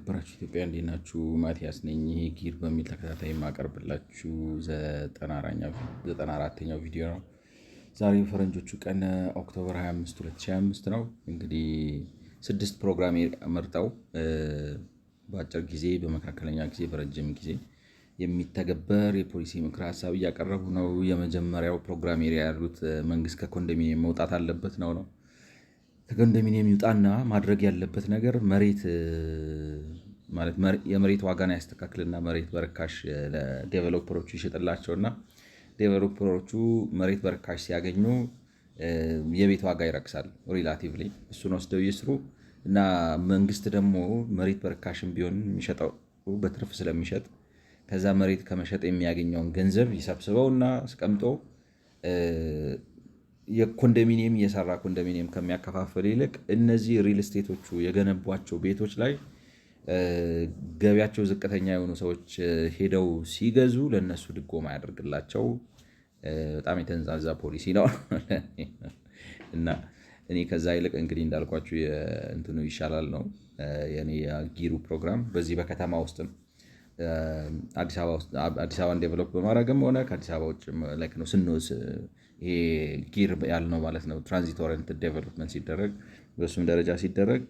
የተከበራችሁ ኢትዮጵያ እንዴት ናችሁ? ማቲያስ ነኝ። ይሄ ጊር በሚል ተከታታይ የማቀርብላችሁ 94ኛው ቪዲዮ ነው። ዛሬ ፈረንጆቹ ቀን ኦክቶበር 25 2025 ነው። እንግዲህ 6 ፕሮግራም መርጠው በአጭር ጊዜ፣ በመካከለኛ ጊዜ፣ በረጅም ጊዜ የሚተገበር የፖሊሲ ምክር ሀሳብ እያቀረቡ ነው። የመጀመሪያው ፕሮግራም ኤሪያ ያሉት መንግስት ከኮንዶሚኒየም መውጣት አለበት ነው። ከኮንዶሚኒየም ይውጣና ማድረግ ያለበት ነገር መሬት ማለት የመሬት ዋጋን ያስተካክልና መሬት በርካሽ ለዴቨሎፐሮቹ ይሸጥላቸውና ዴቨሎፐሮቹ መሬት በርካሽ ሲያገኙ የቤት ዋጋ ይረክሳል ሪላቲቭሊ። እሱን ወስደው ይስሩ እና መንግስት ደግሞ መሬት በርካሽም ቢሆን የሚሸጠው በትርፍ ስለሚሸጥ ከዛ መሬት ከመሸጥ የሚያገኘውን ገንዘብ ይሰብስበውና አስቀምጦ የኮንዶሚኒየም እየሰራ ኮንዶሚኒየም ከሚያከፋፍል ይልቅ እነዚህ ሪል ስቴቶቹ የገነቧቸው ቤቶች ላይ ገቢያቸው ዝቅተኛ የሆኑ ሰዎች ሄደው ሲገዙ ለነሱ ድጎማ ያደርግላቸው። በጣም የተንዛዛ ፖሊሲ ነው እና እኔ ከዛ ይልቅ እንግዲህ እንዳልኳችሁ እንትኑ ይሻላል ነው የኔ ጊሩ ፕሮግራም። በዚህ በከተማ ውስጥ አዲስ አበባን ዴቨሎፕ በማድረግም ሆነ ከአዲስ አበባ ውጭ ላይክ ነው ስንወስ ይሄ ጊር ያልነው ማለት ነው። ትራንዚት ኦሪየንትድ ዴቨሎፕመንት ሲደረግ በሱም ደረጃ ሲደረግ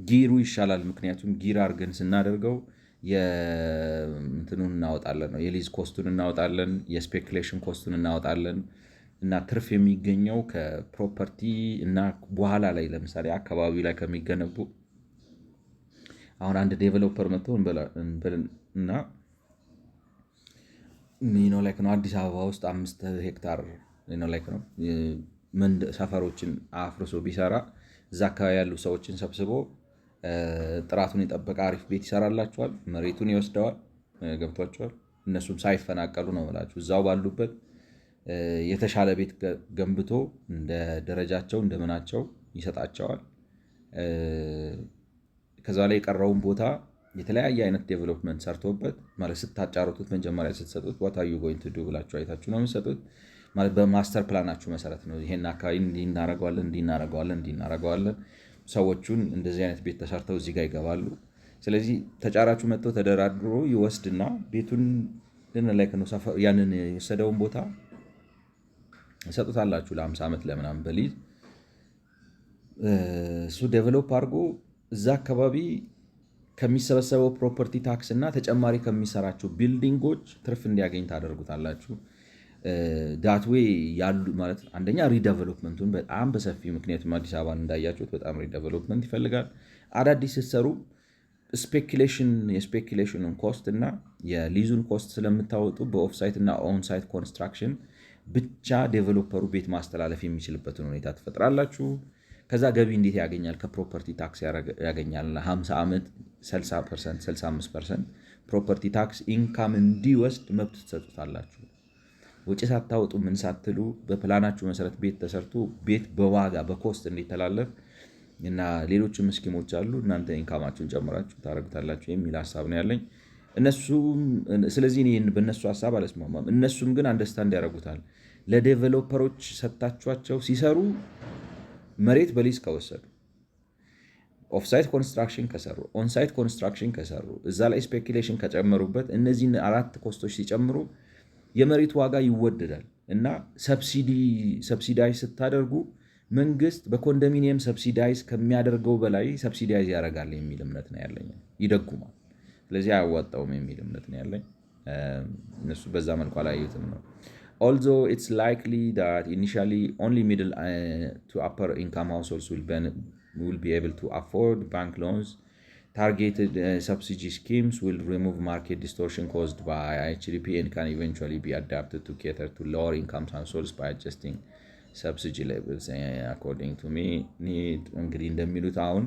ጊሩ ይሻላል። ምክንያቱም ጊር አድርገን ስናደርገው የእንትኑን እናወጣለን ነው የሊዝ ኮስቱን እናወጣለን፣ የስፔኩሌሽን ኮስቱን እናወጣለን እና ትርፍ የሚገኘው ከፕሮፐርቲ እና በኋላ ላይ ለምሳሌ አካባቢው ላይ ከሚገነቡ አሁን አንድ ዴቨሎፐር መጥቶ እና ላይክ ነው አዲስ አበባ ውስጥ 5 ሄክታር ላይክ ነው ሰፈሮችን አፍርሶ ቢሰራ እዛ አካባቢ ያሉ ሰዎችን ሰብስቦ ጥራቱን የጠበቀ አሪፍ ቤት ይሰራላቸዋል። መሬቱን ይወስደዋል። ገብቷቸዋል። እነሱም ሳይፈናቀሉ ነው ብላችሁ እዛው ባሉበት የተሻለ ቤት ገንብቶ እንደ ደረጃቸው እንደምናቸው ይሰጣቸዋል። ከዛ ላይ የቀረውን ቦታ የተለያየ አይነት ዴቨሎፕመንት ሰርቶበት ማለት ስታጫሩት መጀመሪያ ስትሰጡት what are you going to do ብላችሁ አይታችሁ ነው የምትሰጡት። ማለት በማስተር ፕላናችሁ መሰረት ነው ይሄን አካባቢ እንዲናረገዋለን ሰዎቹን እንደዚህ አይነት ቤት ተሰርተው እዚህ ጋር ይገባሉ። ስለዚህ ተጫራችሁ መጥተው ተደራድሮ ይወስድና ቤቱን ላይ ነው ያንን የወሰደውን ቦታ ሰጡታላችሁ ለ50 ዓመት ለምናምን በሊዝ እሱ ዴቨሎፕ አድርጎ እዛ አካባቢ ከሚሰበሰበው ፕሮፐርቲ ታክስ እና ተጨማሪ ከሚሰራቸው ቢልዲንጎች ትርፍ እንዲያገኝ ታደርጉታላችሁ። ዳትዌ ያሉ ማለት አንደኛ ሪዴቨሎፕመንቱን በጣም በሰፊ ምክንያቱም አዲስ አበባን እንዳያችሁት በጣም ሪዴቨሎፕመንት ይፈልጋል። አዳዲስ ስትሰሩ የስፔኩሌሽንን ኮስት እና የሊዙን ኮስት ስለምታወጡ በኦፍሳይት እና ኦንሳይት ኮንስትራክሽን ብቻ ዴቨሎፐሩ ቤት ማስተላለፍ የሚችልበትን ሁኔታ ትፈጥራላችሁ። ከዛ ገቢ እንዴት ያገኛል? ከፕሮፐርቲ ታክስ ያገኛል። 50 ዓመት 60%፣ 65% ፕሮፐርቲ ታክስ ኢንካም እንዲወስድ መብት ትሰጡታላችሁ። ወጪ ሳታወጡ ምን ሳትሉ በፕላናችሁ መሰረት ቤት ተሰርቶ ቤት በዋጋ በኮስት እንዲተላለፍ እና ሌሎችም ስኪሞች አሉ። እናንተ ኢንካማችሁን ጨምራችሁ ታደርጉታላችሁ የሚል ሀሳብ ነው ያለኝ። ስለዚህ በእነሱ ሀሳብ አልስማማም። እነሱም ግን አንደርስታንድ ያደርጉታል። ለዴቨሎፐሮች ሰጥታችኋቸው ሲሰሩ መሬት በሊዝ ከወሰዱ ኦፍሳይት ኮንስትራክሽን ከሰሩ ኦንሳይት ኮንስትራክሽን ከሰሩ እዛ ላይ ስፔኩሌሽን ከጨመሩበት እነዚህን 4 ኮስቶች ሲጨምሩ የመሬት ዋጋ ይወደዳል እና ሰብሲዳይዝ ስታደርጉ መንግስት በኮንዶሚኒየም ሰብሲዳይዝ ከሚያደርገው በላይ ሰብሲዳይዝ ያደርጋል የሚል እምነት ነው ያለኝ። ይደጉማል። ስለዚህ አያዋጣውም የሚል እምነት ነው ያለኝ። እነሱ በዛ መልኩ አላየሁትም ነው። Although it's likely that initially only middle to upper income households will be able to afford bank loans, targeted subsidy schemes will remove market distortion caused by HDP and can eventually be adapted to cater to lower income households by adjusting subsidy levels. According to me, እንግዲህ እንደሚሉት አሁን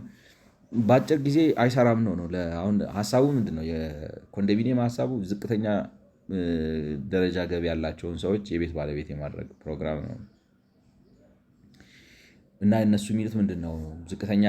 በአጭር ጊዜ አይሰራም ነው። አሁን ሀሳቡ ምንድን ነው? የኮንዶሚኒየም ሀሳቡ ዝቅተኛ ደረጃ ገቢ ያላቸውን ሰዎች የቤት ባለቤት የማድረግ ፕሮግራም ነው እና እነሱ የሚሉት ምንድነው? ዝቅተኛ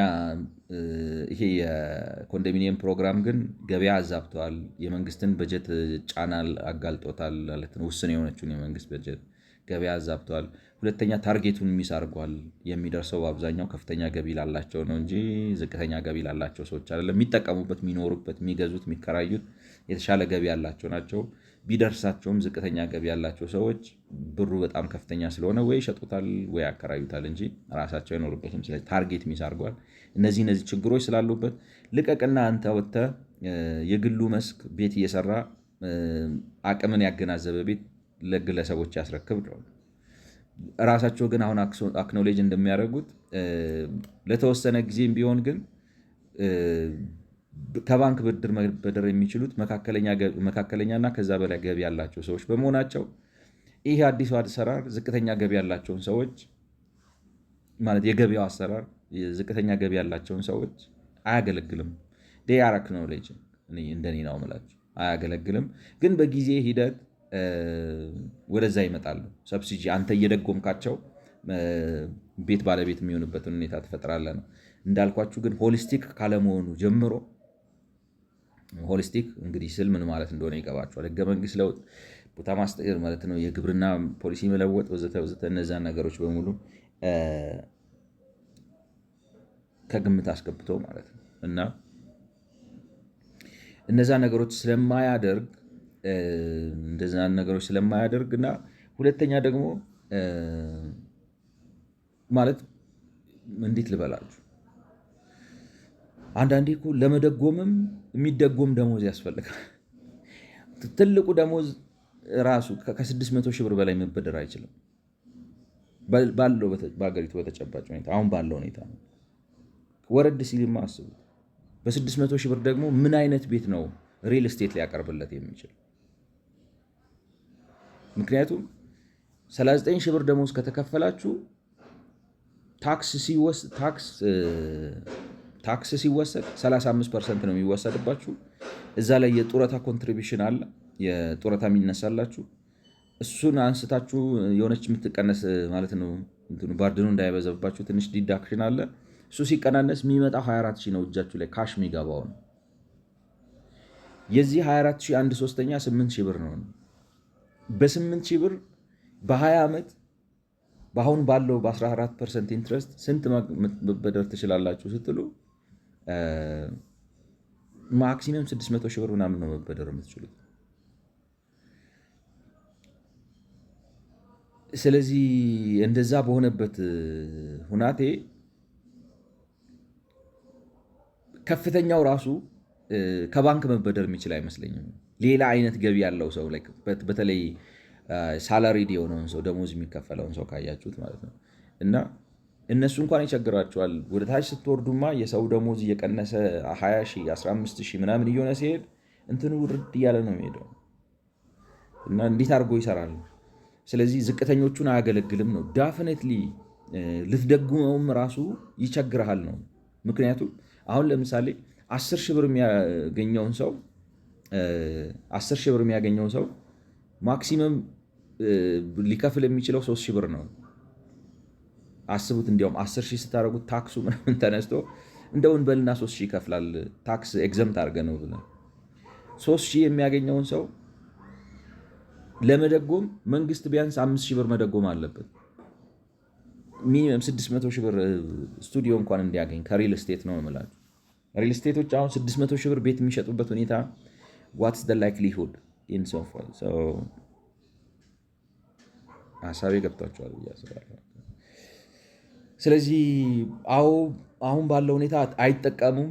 ይሄ የኮንዶሚኒየም ፕሮግራም ግን ገበያ አዛብቷል። የመንግስትን በጀት ጫና አጋልጦታል ማለት ነው። ውስን የሆነችውን የመንግስት በጀት ገበያ አዛብተዋል። ሁለተኛ ታርጌቱን ሚስ አድርጓል። የሚደርሰው በአብዛኛው ከፍተኛ ገቢ ላላቸው ነው እንጂ ዝቅተኛ ገቢ ላላቸው ሰዎች አይደለም። የሚጠቀሙበት፣ የሚኖሩበት፣ የሚገዙት፣ የሚከራዩት የተሻለ ገቢ ያላቸው ናቸው። ቢደርሳቸውም ዝቅተኛ ገቢ ያላቸው ሰዎች ብሩ በጣም ከፍተኛ ስለሆነ ወይ ይሸጡታል ወይ ያከራዩታል እንጂ ራሳቸው አይኖሩበትም። ስለዚህ ታርጌት ሚስ አድርጓል። እነዚህ ችግሮች ስላሉበት ልቀቅና አንተ ወጥተህ የግሉ መስክ ቤት እየሰራ አቅምን ያገናዘበ ቤት ለግለሰቦች ያስረክብ ነው። ራሳቸው ግን አሁን አክኖሌጅ እንደሚያደርጉት ለተወሰነ ጊዜም ቢሆን ግን ከባንክ ብድር መበደር የሚችሉት መካከለኛና ከዛ በላይ ገቢ ያላቸው ሰዎች በመሆናቸው ይህ አዲሱ አሰራር ዝቅተኛ ገቢ ያላቸውን ሰዎች ማለት የገቢያው አሰራር ዝቅተኛ ገቢ ያላቸውን ሰዎች አያገለግልም። ዴይ አክኖሌጅ እንደኔ ነው የምላቸው አያገለግልም። ግን በጊዜ ሂደት ወደዛ ይመጣሉ። ሰብሲዲ አንተ እየደጎምካቸው ቤት ባለቤት የሚሆንበትን ሁኔታ ትፈጥራለህ ነው። እንዳልኳችሁ ግን ሆሊስቲክ ካለመሆኑ ጀምሮ ሆሊስቲክ እንግዲህ ስል ምን ማለት እንደሆነ ይገባቸዋል። ህገ መንግስት ለውጥ፣ ቦታ ማስቀየር ማለት ነው፣ የግብርና ፖሊሲ መለወጥ ወዘተ ወዘተ። እነዛን ነገሮች በሙሉ ከግምት አስገብቶ ማለት ነው እና እነዛ ነገሮች ስለማያደርግ እንደዛን ነገሮች ስለማያደርግ እና ሁለተኛ ደግሞ ማለት እንዴት ልበላችሁ፣ አንዳንዴ እኮ ለመደጎምም የሚደጎም ደሞዝ ያስፈልጋል። ትልቁ ደሞዝ ራሱ ከ600 ሺህ ብር በላይ መበደር አይችልም ባለው በሀገሪቱ በተጨባጭ ሁኔታ አሁን ባለው ሁኔታ ነው። ወረድ ሲልማ አስቡት። በ600 ሺህ ብር ደግሞ ምን አይነት ቤት ነው ሪል ስቴት ሊያቀርብለት የሚችል? ምክንያቱም 39 ሺህ ብር ደሞዝ ከተከፈላችሁ ታክስ ሲወሰድ 35% ነው የሚወሰድባችሁ። እዛ ላይ የጡረታ ኮንትሪቢሽን አለ፣ የጡረታ የሚነሳላችሁ። እሱን አንስታችሁ የሆነች የምትቀነስ ማለት ነው ባርድኑ እንዳይበዛባችሁ ትንሽ ዲዳክሽን አለ። እሱ ሲቀናነስ የሚመጣው 24 ሺህ ነው እጃችሁ ላይ ካሽ የሚገባው ነው። የዚህ 24 ሺህ 1/3 8 ሺህ ብር ነው። በ8 ሺህ ብር በ20 ዓመት በአሁን ባለው በ14% ኢንትረስት ስንት መበደር ትችላላችሁ ስትሉ ማክሲመም 600 ሺህ ብር ምናምን ነው መበደር የምትችሉት። ስለዚህ እንደዛ በሆነበት ሁናቴ ከፍተኛው ራሱ ከባንክ መበደር የሚችል አይመስለኝም። ሌላ አይነት ገቢ ያለው ሰው በተለይ ሳላሪድ የሆነውን ሰው ደሞዝ የሚከፈለውን ሰው ካያችሁት ማለት ነው። እና እነሱ እንኳን ይቸግራቸዋል። ወደ ታች ስትወርዱማ የሰው ደሞዝ እየቀነሰ 20 ሺህ 15 ሺህ ምናምን እየሆነ ሲሄድ እንትኑ ውርድ እያለ ነው የሚሄደው እና እንዴት አድርጎ ይሰራል? ስለዚህ ዝቅተኞቹን አያገለግልም ነው። ዳፍኔትሊ ልትደጉመውም ራሱ ይቸግርሃል ነው። ምክንያቱም አሁን ለምሳሌ 10 ሺህ ብር የሚያገኘውን ሰው ማክሲመም ሊከፍል የሚችለው 3 ሺህ ብር ነው። አስቡት። እንዲያውም 10 ሺህ ስታደርጉት ታክሱ ምናምን ተነስቶ እንደውን በልና 3 ሺህ ይከፍላል። ታክስ ኤግዘምት አድርገ ነው ብለን 3 ሺህ የሚያገኘውን ሰው ለመደጎም መንግስት ቢያንስ 5 ሺህ ብር መደጎም አለበት። ሚኒመም 600 ሺህ ብር ስቱዲዮ እንኳን እንዲያገኝ ከሪል ስቴት ነው የምላችሁ። ሪል ስቴቶች አሁን 600 ሺህ ብር ቤት የሚሸጡበት ሁኔታ ዋትስ ደ ላይክሊሁድ ኢን ሶ ፎር ሀሳቤ ገብቷቸዋል ብዬ አስባለሁ። ስለዚህ አሁን ባለው ሁኔታ አይጠቀሙም።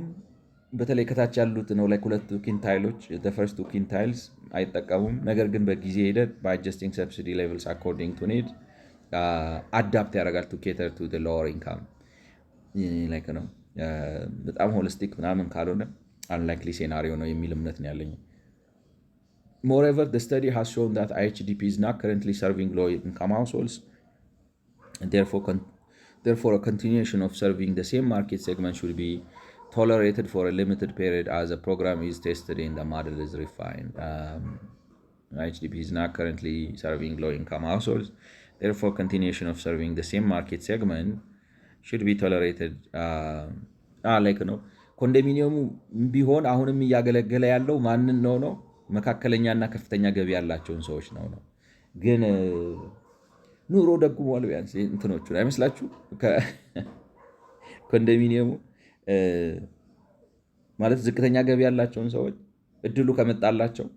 በተለይ ከታች ያሉት ነው ላይ ሁለቱ ኪንታይሎች ፈርስቱ ኪንታይልስ አይጠቀሙም። ነገር ግን በጊዜ ሂደት በአጀስቲንግ ሰብሲዲ ሌቭልስ አኮርዲንግ ቱ ኒድ አዳፕት ያደርጋል ቱ ኬተር ቱ ሎወር ኢንካም ላይክ ነው። በጣም ሆሊስቲክ ምናምን ካልሆነ አንላይክሊ ሴናሪዮ ነው የሚል እምነት ነው ያለኝ። Moreover, the study has shown that IHDP is not currently serving low-income households, and therefore a continuation of serving the same market segment should be tolerated for a limited period as the program is tested and the model is refined. IHDP is not currently serving low-income households, therefore continuation of serving the same market segment should be tolerated. Like ነው ኮንዶሚኒየሙ ቢሆን አሁንም እያገለገለ ያለው ማንን ነው? መካከለኛና ከፍተኛ ገቢ ያላቸውን ሰዎች ነው። ግን ኑሮ ደጉሟል። ቢያንስ እንትኖቹን አይመስላችሁ? ኮንዶሚኒየሙ ማለት ዝቅተኛ ገቢ ያላቸውን ሰዎች እድሉ ከመጣላቸው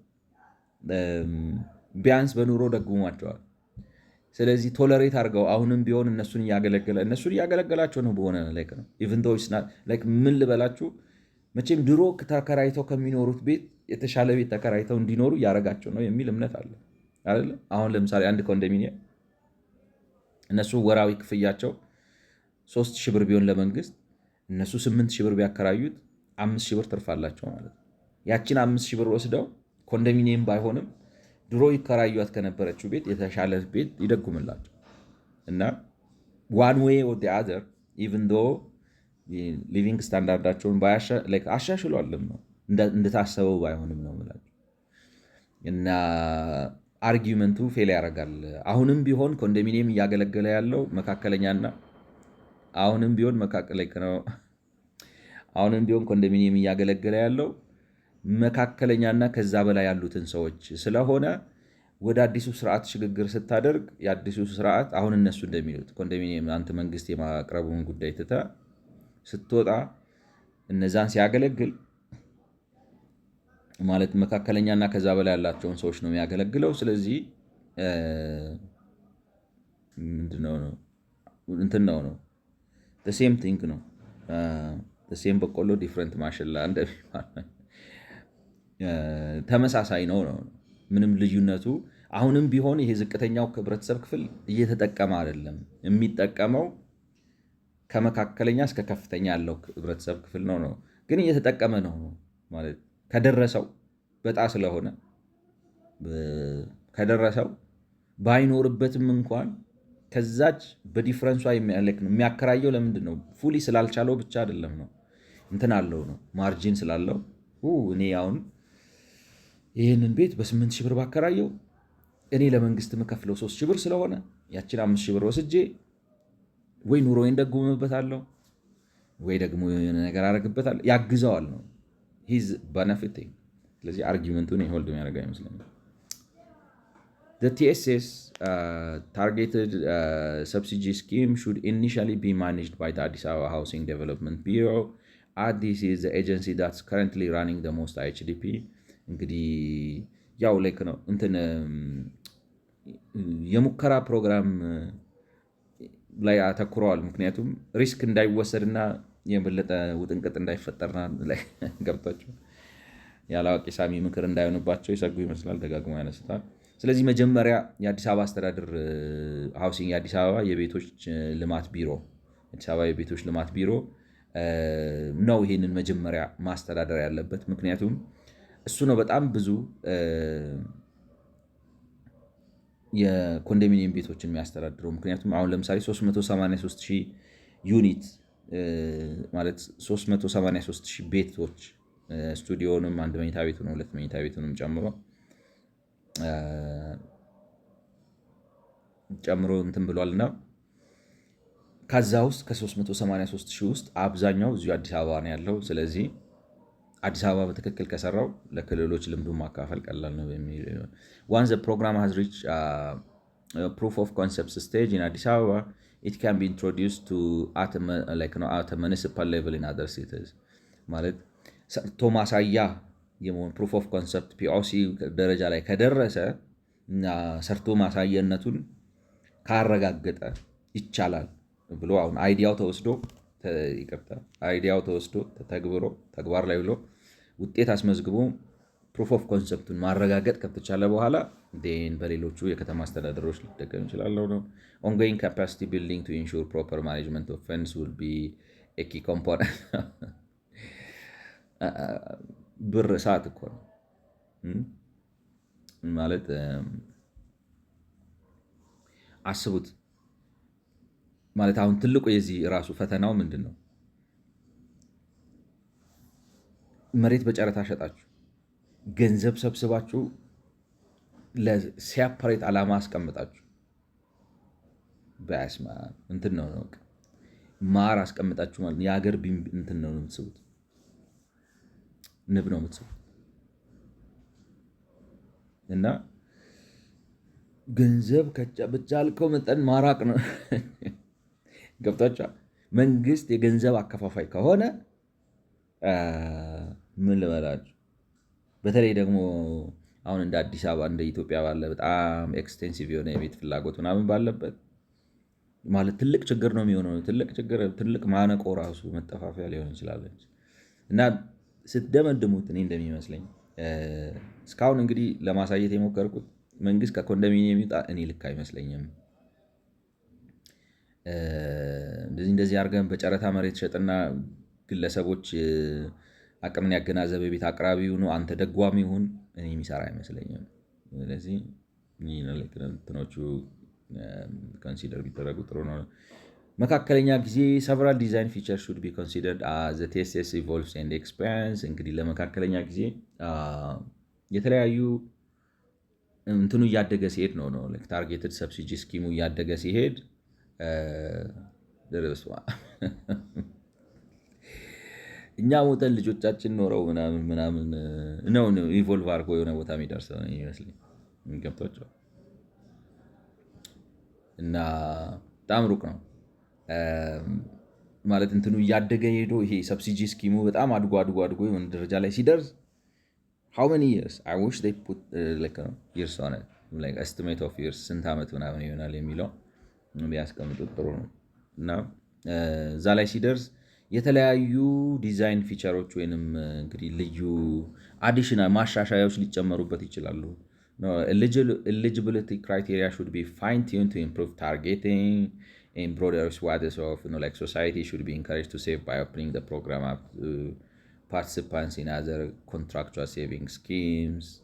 ቢያንስ በኑሮ ደጉሟቸዋል። ስለዚህ ቶለሬት አድርገው አሁንም ቢሆን እነሱን እያገለገላቸው ነው። በሆነ ምን ልበላችሁ፣ መቼም ድሮ ተከራይተው ከሚኖሩት ቤት የተሻለ ቤት ተከራይተው እንዲኖሩ እያደረጋቸው ነው የሚል እምነት አለ አይደለ? አሁን ለምሳሌ አንድ ኮንዶሚኒየም እነሱ ወራዊ ክፍያቸው 3,000 ብር ቢሆን ለመንግስት እነሱ 8,000 ብር ቢያከራዩት 5,000 ብር ትርፍ አላቸው ማለት ነው። ያችን 5,000 ብር ወስደው ኮንዶሚኒየም ባይሆንም ድሮ ይከራዩት ከነበረችው ቤት የተሻለ ቤት ይደጉምላቸው እና ዋን ዌይ ኦር ዘ አዘር ኢቭን ዶ ሊቪንግ ስታንዳርዳቸውን አሻሽሏልም ነው እንደታሰበው ባይሆንም ነው የምላቸው። እና አርጊመንቱ ፌል ያደርጋል። አሁንም ቢሆን ኮንዶሚኒየም እያገለገለ ያለው መካከለኛና አሁንም ቢሆን ኮንዶሚኒየም እያገለገለ ያለው መካከለኛና ከዛ በላይ ያሉትን ሰዎች ስለሆነ ወደ አዲሱ ስርዓት ሽግግር ስታደርግ የአዲሱ ስርዓት አሁን እነሱ እንደሚሉት ኮንዶሚኒየም አንተ መንግስት የማቅረቡን ጉዳይ ትተህ ስትወጣ እነዛን ሲያገለግል ማለት መካከለኛና ከዛ በላይ ያላቸውን ሰዎች ነው የሚያገለግለው። ስለዚህ እንትን ነው ሴም ቲንግ ነው ሴም በቆሎ ዲፍረንት ማሽላ እንደሚባል ተመሳሳይ ነው። ምንም ልዩነቱ አሁንም ቢሆን ይሄ ዝቅተኛው ህብረተሰብ ክፍል እየተጠቀመ አይደለም። የሚጠቀመው ከመካከለኛ እስከ ከፍተኛ ያለው ህብረተሰብ ክፍል ነው ግን እየተጠቀመ ነው ማለት ከደረሰው በጣ ስለሆነ ከደረሰው ባይኖርበትም እንኳን ከዛች በዲፍረንሷ የሚያከራየው ለምንድን ነው? ፉሊ ስላልቻለው ብቻ አይደለም ነው እንትን አለው ነው ማርጂን ስላለው እኔ አሁን ይህንን ቤት በ8,000 ብር ባከራየው እኔ ለመንግስት የምከፍለው 3,000 ብር ስለሆነ ያችን 5,000 ብር ወስጄ ወይ ኑሮዬን ደግሞበታለሁ ወይ ደግሞ የሆነ ነገር አደርግበታለሁ። ያግዘዋል ነው ሂዝ ቤነፊቲንግ። ስለዚህ አርጊመንቱን ሆልድ የሚያደርግ አይመስለኝም። The TSS targeted subsidy scheme should initially be managed by the Addis Ababa Housing Development Bureau. This is the agency that's currently running the most IHDP. እንግዲህ ያው ላይክ ነው እንትን የሙከራ ፕሮግራም ላይ አተኩረዋል። ምክንያቱም ሪስክ እንዳይወሰድና የበለጠ ውጥንቅጥ እንዳይፈጠርና ላይ ገብቷቸው ያላዋቂ ሳሚ ምክር እንዳይሆንባቸው ይሰጉ ይመስላል። ደጋግሞ ያነስታል። ስለዚህ መጀመሪያ የአዲስ አበባ አስተዳደር ሃውሲንግ የአዲስ አበባ የቤቶች ልማት ቢሮ ነው ይህንን መጀመሪያ ማስተዳደር ያለበት። ምክንያቱም እሱ ነው በጣም ብዙ የኮንዶሚኒየም ቤቶችን የሚያስተዳድረው። ምክንያቱም አሁን ለምሳሌ 383,000 ዩኒት ማለት 383,000 ቤቶች ስቱዲዮንም አንድ መኝታ ቤቱን 2 መኝታ ቤቱንም ጨምሮ እንትን ብሏልና ከዛ ውስጥ ከ383,000 ውስጥ አብዛኛው እዚሁ አዲስ አበባ ነው ያለው። ስለዚህ አዲስ አበባ በትክክል ከሰራው ለክልሎች ልምዱን ማካፈል ቀላል ነው በሚል once the program has reached proof of concept stage in Addis Ababa, it can be introduced to at a municipal level in other cities. ማለት ሰርቶ ማሳያ የመሆን ፕሩፍ ኦፍ ኮንሰፕት ፒኦሲ ደረጃ ላይ ከደረሰ እና ሰርቶ ማሳየነቱን ካረጋገጠ ይቻላል ብሎ አሁን አይዲያው ተወስዶ ተተግብሮ ተግባር ላይ ብሎ ውጤት አስመዝግቦ ፕሩፍ ኦፍ ኮንሰፕቱን ማረጋገጥ ከተቻለ በኋላ በሌሎቹ የከተማ አስተዳደሮች ሊጠቀም ይችላል ነው። ongoing capacity building to ensure proper management of funds will be a key component. ብር ሰዓት እኮ ነው ማለት አስቡት። ማለት አሁን ትልቁ የዚህ ራሱ ፈተናው ምንድን ነው? መሬት በጨረታ ሸጣችሁ ገንዘብ ሰብስባችሁ ለሴፓሬት ዓላማ አስቀምጣችሁ በስማ እንትን ነው ማር አስቀምጣችሁ ማለት የሀገር እንትን ነው የምትስቡት፣ ንብ ነው የምትስቡት። እና ገንዘብ በቻልከው መጠን ማራቅ ነው። ገብቷችኋል? መንግስት የገንዘብ አከፋፋይ ከሆነ ምን ልበላችሁ፣ በተለይ ደግሞ አሁን እንደ አዲስ አበባ እንደ ኢትዮጵያ ባለ በጣም ኤክስቴንሲቭ የሆነ የቤት ፍላጎት ምናምን ባለበት ማለት ትልቅ ችግር ነው የሚሆነው። ትልቅ ችግር፣ ትልቅ ማነቆ ራሱ መጠፋፊያ ሊሆን ይችላለች። እና ስትደመድሙት እኔ እንደሚመስለኝ እስካሁን እንግዲህ ለማሳየት የሞከርኩት መንግስት ከኮንዶሚኒየም ይውጣ፣ እኔ ልክ አይመስለኝም። እንደዚህ አድርገን በጨረታ መሬት ሸጥና ግለሰቦች አቅምን ያገናዘበ ቤት አቅራቢ ሁኑ፣ አንተ ደጓሚ ሁን፣ እኔ የሚሰራ አይመስለኝም። ስለዚህ እንትኖቹ ኮንሲደር ቢደረጉ ጥሩ ነው። መካከለኛ ጊዜ several design features should be considered as the TSS evolves and expands። እንግዲህ ለመካከለኛ ጊዜ የተለያዩ እንትኑ እያደገ ሲሄድ ነው ታርጌትድ ሰብሲዲ ስኪሙ እያደገ ሲሄድ ድረስ እኛ ሞተን ልጆቻችን ኖረው ምናምን ነው ኢቮልቭ አድርጎ የሆነ ቦታ የሚደርሰው ይመስለኝ። ገብቷቸዋል። እና በጣም ሩቅ ነው ማለት እንትኑ እያደገ ሄዶ ይሄ ሰብሲዲ ስኪሙ በጣም አድጎ የሆነ ደረጃ ላይ ሲደርስ how many years I wish they put like years on it, like estimate of years ስንት ዓመት ምናምን ይሆናል የሚለው ቢያስቀምጡት ጥሩ ነው። እና እዛ ላይ ሲደርስ የተለያዩ ዲዛይን ፊቸሮች ወይንም እንግዲህ ልዩ አዲሽናል ማሻሻያዎች ሊጨመሩበት ይችላሉ። Eligibility criteria should be fine-tuned to improve targeting and broader swaths of like society should be encouraged to save by opening the program up to participants in other contractual saving schemes.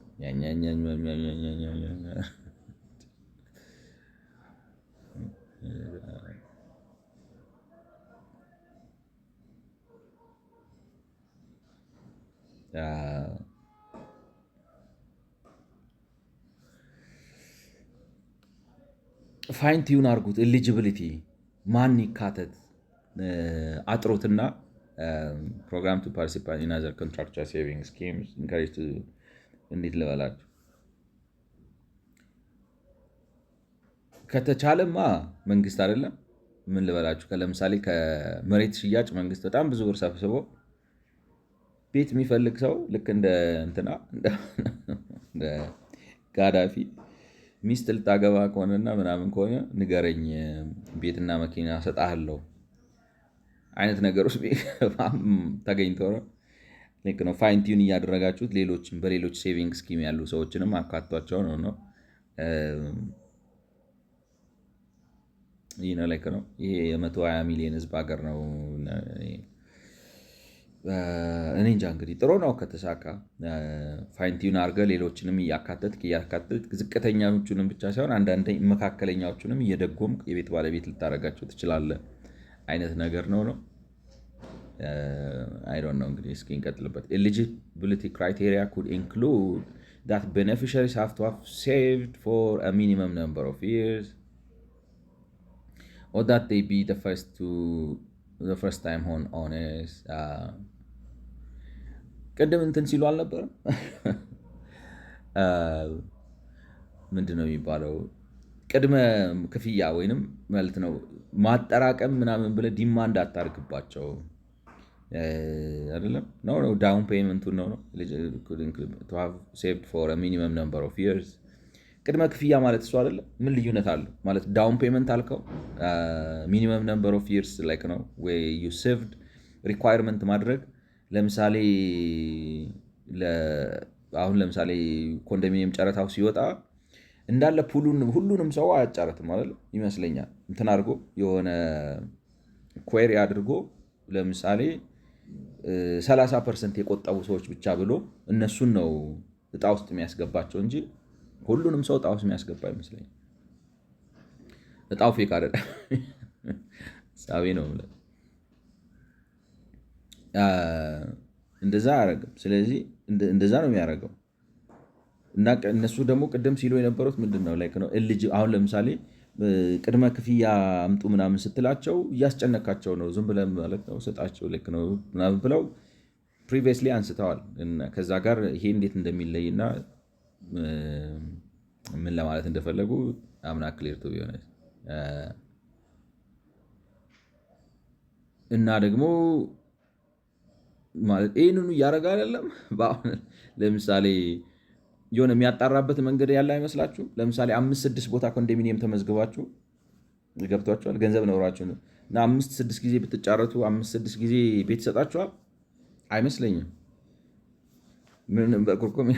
ፋይን ቲዩን አድርጉት። ኤሊጂቢሊቲ ማን ይካተት አጥሮትና ፕሮግራም ቱ ፓርቲሲፓንት ኢን አዘር ኮንትራክቹዋል ሴቪንግ ስኪምስ ኢንካሬጅ እንዴት ልበላችሁ፣ ከተቻለማ መንግስት አይደለም ምን ልበላችሁ፣ ለምሳሌ ከመሬት ሽያጭ መንግስት በጣም ብዙ ብር ሰብስቦ ቤት የሚፈልግ ሰው ልክ እንደ እንትና እንደ ጋዳፊ ሚስት ልታገባ ከሆነና ምናምን ከሆነ ንገረኝ ቤትና መኪና ሰጣለሁ አይነት ነገር ውስጥ ተገኝቶ ነው። ልክ ነው። ፋይን ቲዩን እያደረጋችሁት ሌሎችም በሌሎች ሴቪንግ ስኪም ያሉ ሰዎችንም አካቷቸው ነው። ይህ ነው ልክ ነው። ይሄ የ120 ሚሊዮን ህዝብ ሀገር ነው። እኔ እንጃ እንግዲህ ጥሩ ነው ከተሳካ ፋይን ቲዩን አድርገህ ሌሎችንም እያካተትክ ዝቅተኛዎቹንም ብቻ ሳይሆን አንዳንድ መካከለኛዎቹንም እየደጎምክ የቤት ባለቤት ልታደርጋቸው ትችላለህ አይነት ነገር ነው። አይ ዶንት ኖ እንግዲህ እስኪ እንቀጥልበት። ኤሊጂቢሊቲ ክራይቴሪያ ኩድ ኢንክሉድ that beneficiaries have to have saved for a minimum number of years or that they be the first time owners. ቅድም እንትን ሲሉ አልነበረም? ምንድነው የሚባለው? ቅድመ ክፍያ ወይንም ማለት ነው ማጠራቀም ምናምን ብለህ ዲማንድ አታርግባቸው አይደለም ነው ዳውን ፔመንቱን ነው to have saved for a minimum number of years። ቅድመ ክፍያ ማለት እሱ አይደለም? ምን ልዩነት አለው? ማለት ዳውን ፔመንት አልከው ሚኒመም ነምበር ኦፍ ይርስ ላይክ ነው ወይ you saved ሪኳየርመንት ማድረግ። ለምሳሌ አሁን ለምሳሌ ኮንዶሚኒየም ጨረታው ሲወጣ እንዳለ ሁሉንም ሰው አያጫረትም ማለት ይመስለኛል። እንትን አድርጎ የሆነ ኩዌሪ አድርጎ ለምሳሌ 30% የቆጠቡ ሰዎች ብቻ ብሎ እነሱን ነው እጣ ውስጥ የሚያስገባቸው እንጂ ሁሉንም ሰው እጣ ውስጥ የሚያስገባ አይመስለኝም። እጣው ፌክ አይደለም፣ ሳቢ ነው ማለት እንደዛ አያደርግም። ስለዚህ እንደዛ ነው የሚያደርገው። እና እነሱ ደግሞ ቅድም ሲሉ የነበሩት ምንድን ነው ላይክ ነው አሁን ለምሳሌ ቅድመ ክፍያ አምጡ ምናምን ስትላቸው እያስጨነካቸው ነው። ዝም ብለህ ማለት ነው ስጣቸው ልክ ነው ምናምን ብለው ፕሪቪየስሊ አንስተዋል። ከዛ ጋር ይሄ እንዴት እንደሚለይና ምን ለማለት እንደፈለጉ አምና ክሊር ቱ ቢሆነ እና ደግሞ ማለት ይህንኑ እያደረገ አይደለም። በአሁን ለምሳሌ የሆነ የሚያጣራበት መንገድ ያለ አይመስላችሁ? ለምሳሌ 5-6 ቦታ ኮንዶሚኒየም ተመዝግባችሁ ገብቷችኋል፣ ገንዘብ ኖሯችሁ እና 5-6 ጊዜ ብትጫረቱ 5-6 ጊዜ ቤት ይሰጣችኋል? አይመስለኝም። በቁርቁም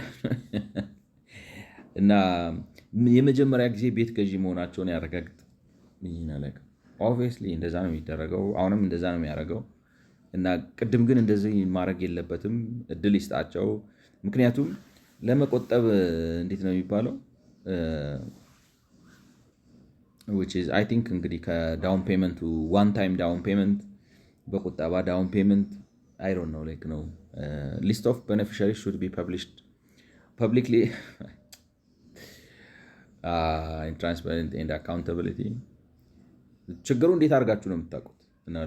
እና የመጀመሪያ ጊዜ ቤት ገዢ መሆናቸውን ያረጋግጥ። ኦብቪየስሊ እንደዛ ነው የሚደረገው። አሁንም እንደዛ ነው የሚያደርገው። እና ቅድም ግን እንደዚህ ማድረግ የለበትም፣ እድል ይስጣቸው። ምክንያቱም ለመቆጠብ እንዴት ነው የሚባለው አይ ቲንክ እንግዲህ ከዳውን ፔመንቱ ዋን ታይም ዳውን ፔመንት በቁጠባ ዳውን ፔመንት አይ ዶንት ኖ ላይክ ነው ሊስት ኦፍ ቤኔፊሻሪስ ሹድ ቢ ፐብሊሽድ ፐብሊክሊ ኢን ትራንስፓረንት ኤንድ አካውንታቢሊቲ። ችግሩ እንዴት አድርጋችሁ ነው የምታውቁት?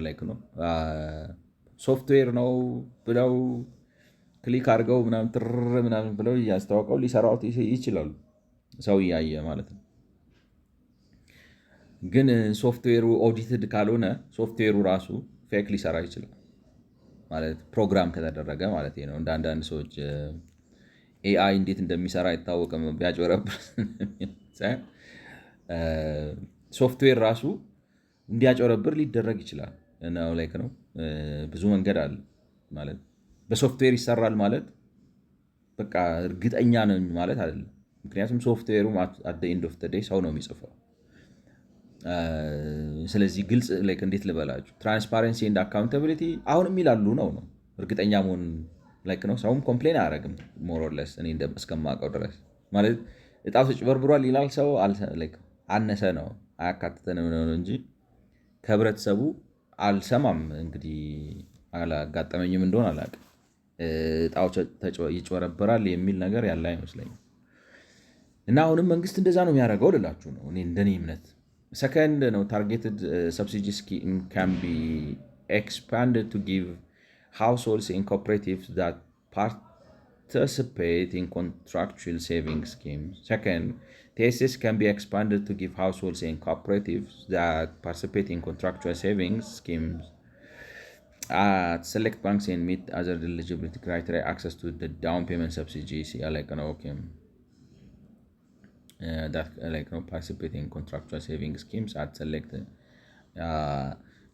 ላይክ ነው ሶፍትዌር ነው ብለው ክሊክ አድርገው ምናምን ትር ምናምን ብለው እያስተዋውቀው ሊሰራው ይችላሉ፣ ሰው እያየ ማለት ነው። ግን ሶፍትዌሩ ኦዲትድ ካልሆነ ሶፍትዌሩ ራሱ ፌክ ሊሰራ ይችላል ማለት ፕሮግራም ከተደረገ ማለት ነው። እንደ አንዳንድ ሰዎች ኤአይ እንዴት እንደሚሰራ አይታወቅም ቢያጭበረብር ሶፍትዌር ራሱ እንዲያጭበረብር ሊደረግ ይችላል። ላይክ ነው ብዙ መንገድ አለ ማለት በሶፍትዌር ይሰራል ማለት በቃ እርግጠኛ ነኝ ማለት አይደለም። ምክንያቱም ሶፍትዌሩ አት ኤንድ ኦፍ ዴይ ሰው ነው የሚጽፈው። ስለዚህ ግልጽ ላይክ እንዴት ልበላችሁ ትራንስፓረንሲ ኤንድ አካውንታቢሊቲ አሁንም ይላሉ ነው እርግጠኛ መሆን ላይክ ነው። ሰውም ኮምፕሌን አያደርግም ሞሮለስ እኔ እስከማውቀው ድረስ ማለት እጣው ተጭበርብሯል ይላል ሰው አነሰ ነው አያካትተንም ነው እንጂ ከህብረተሰቡ አልሰማም። እንግዲህ አላጋጠመኝም እንደሆን አላውቅም። እጣው ይጭበረበራል የሚል ነገር ያለ አይመስለኝም። እና አሁንም መንግስት እንደዛ ነው የሚያደርገው ልላችሁ ነው እኔ እንደኔ እምነት። ሰከንድ ነው ታርጌትድ ሰብሲዲ ስኪም ካን ቢ ኤክስፓንድድ ቱ ጊቭ households and cooperatives that participate in contractual saving schemes. Second, TSS can be expanded to give households and cooperatives that participate in contractual savings schemes at select banks and meet other eligibility criteria access to the down payment subsidies that participate in contractual saving schemes at select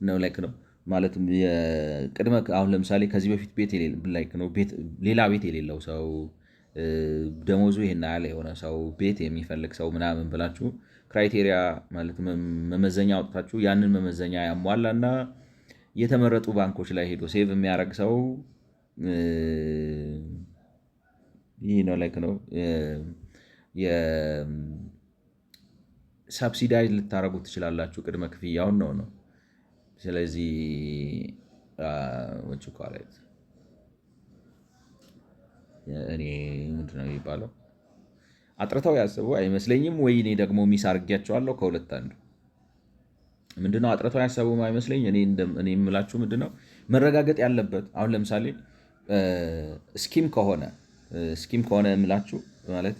ነው ላይክ ነው ማለትም የቅድመ አሁን ለምሳሌ ከዚህ በፊት ሌላ ቤት የሌለው ሰው ደሞዙ ይሄን ያህል የሆነ ሰው ቤት የሚፈልግ ሰው ምናምን ብላችሁ ክራይቴሪያ ማለት መመዘኛ አውጥታችሁ ያንን መመዘኛ ያሟላና የተመረጡ ባንኮች ላይ ሄዶ ሴቭ የሚያደርግ ሰው ይህ ነው ላይክ ነው የሰብሲዳይዝ ልታደርጉ ትችላላችሁ ቅድመ ክፍያውን ነው። ስለዚህ እኔ ምንድን ነው የሚባለው አጥርተው ያስቡ አይመስለኝም። ወይ እኔ ደግሞ ሚስ አድርጌያቸዋለሁ። ከሁለት አንዱ ምንድነው አጥርተው ያሰቡ አይመስለኝ። እኔ የምላችሁ ምንድነው መረጋገጥ ያለበት አሁን ለምሳሌ ስኪም ከሆነ የምላችሁ ማለት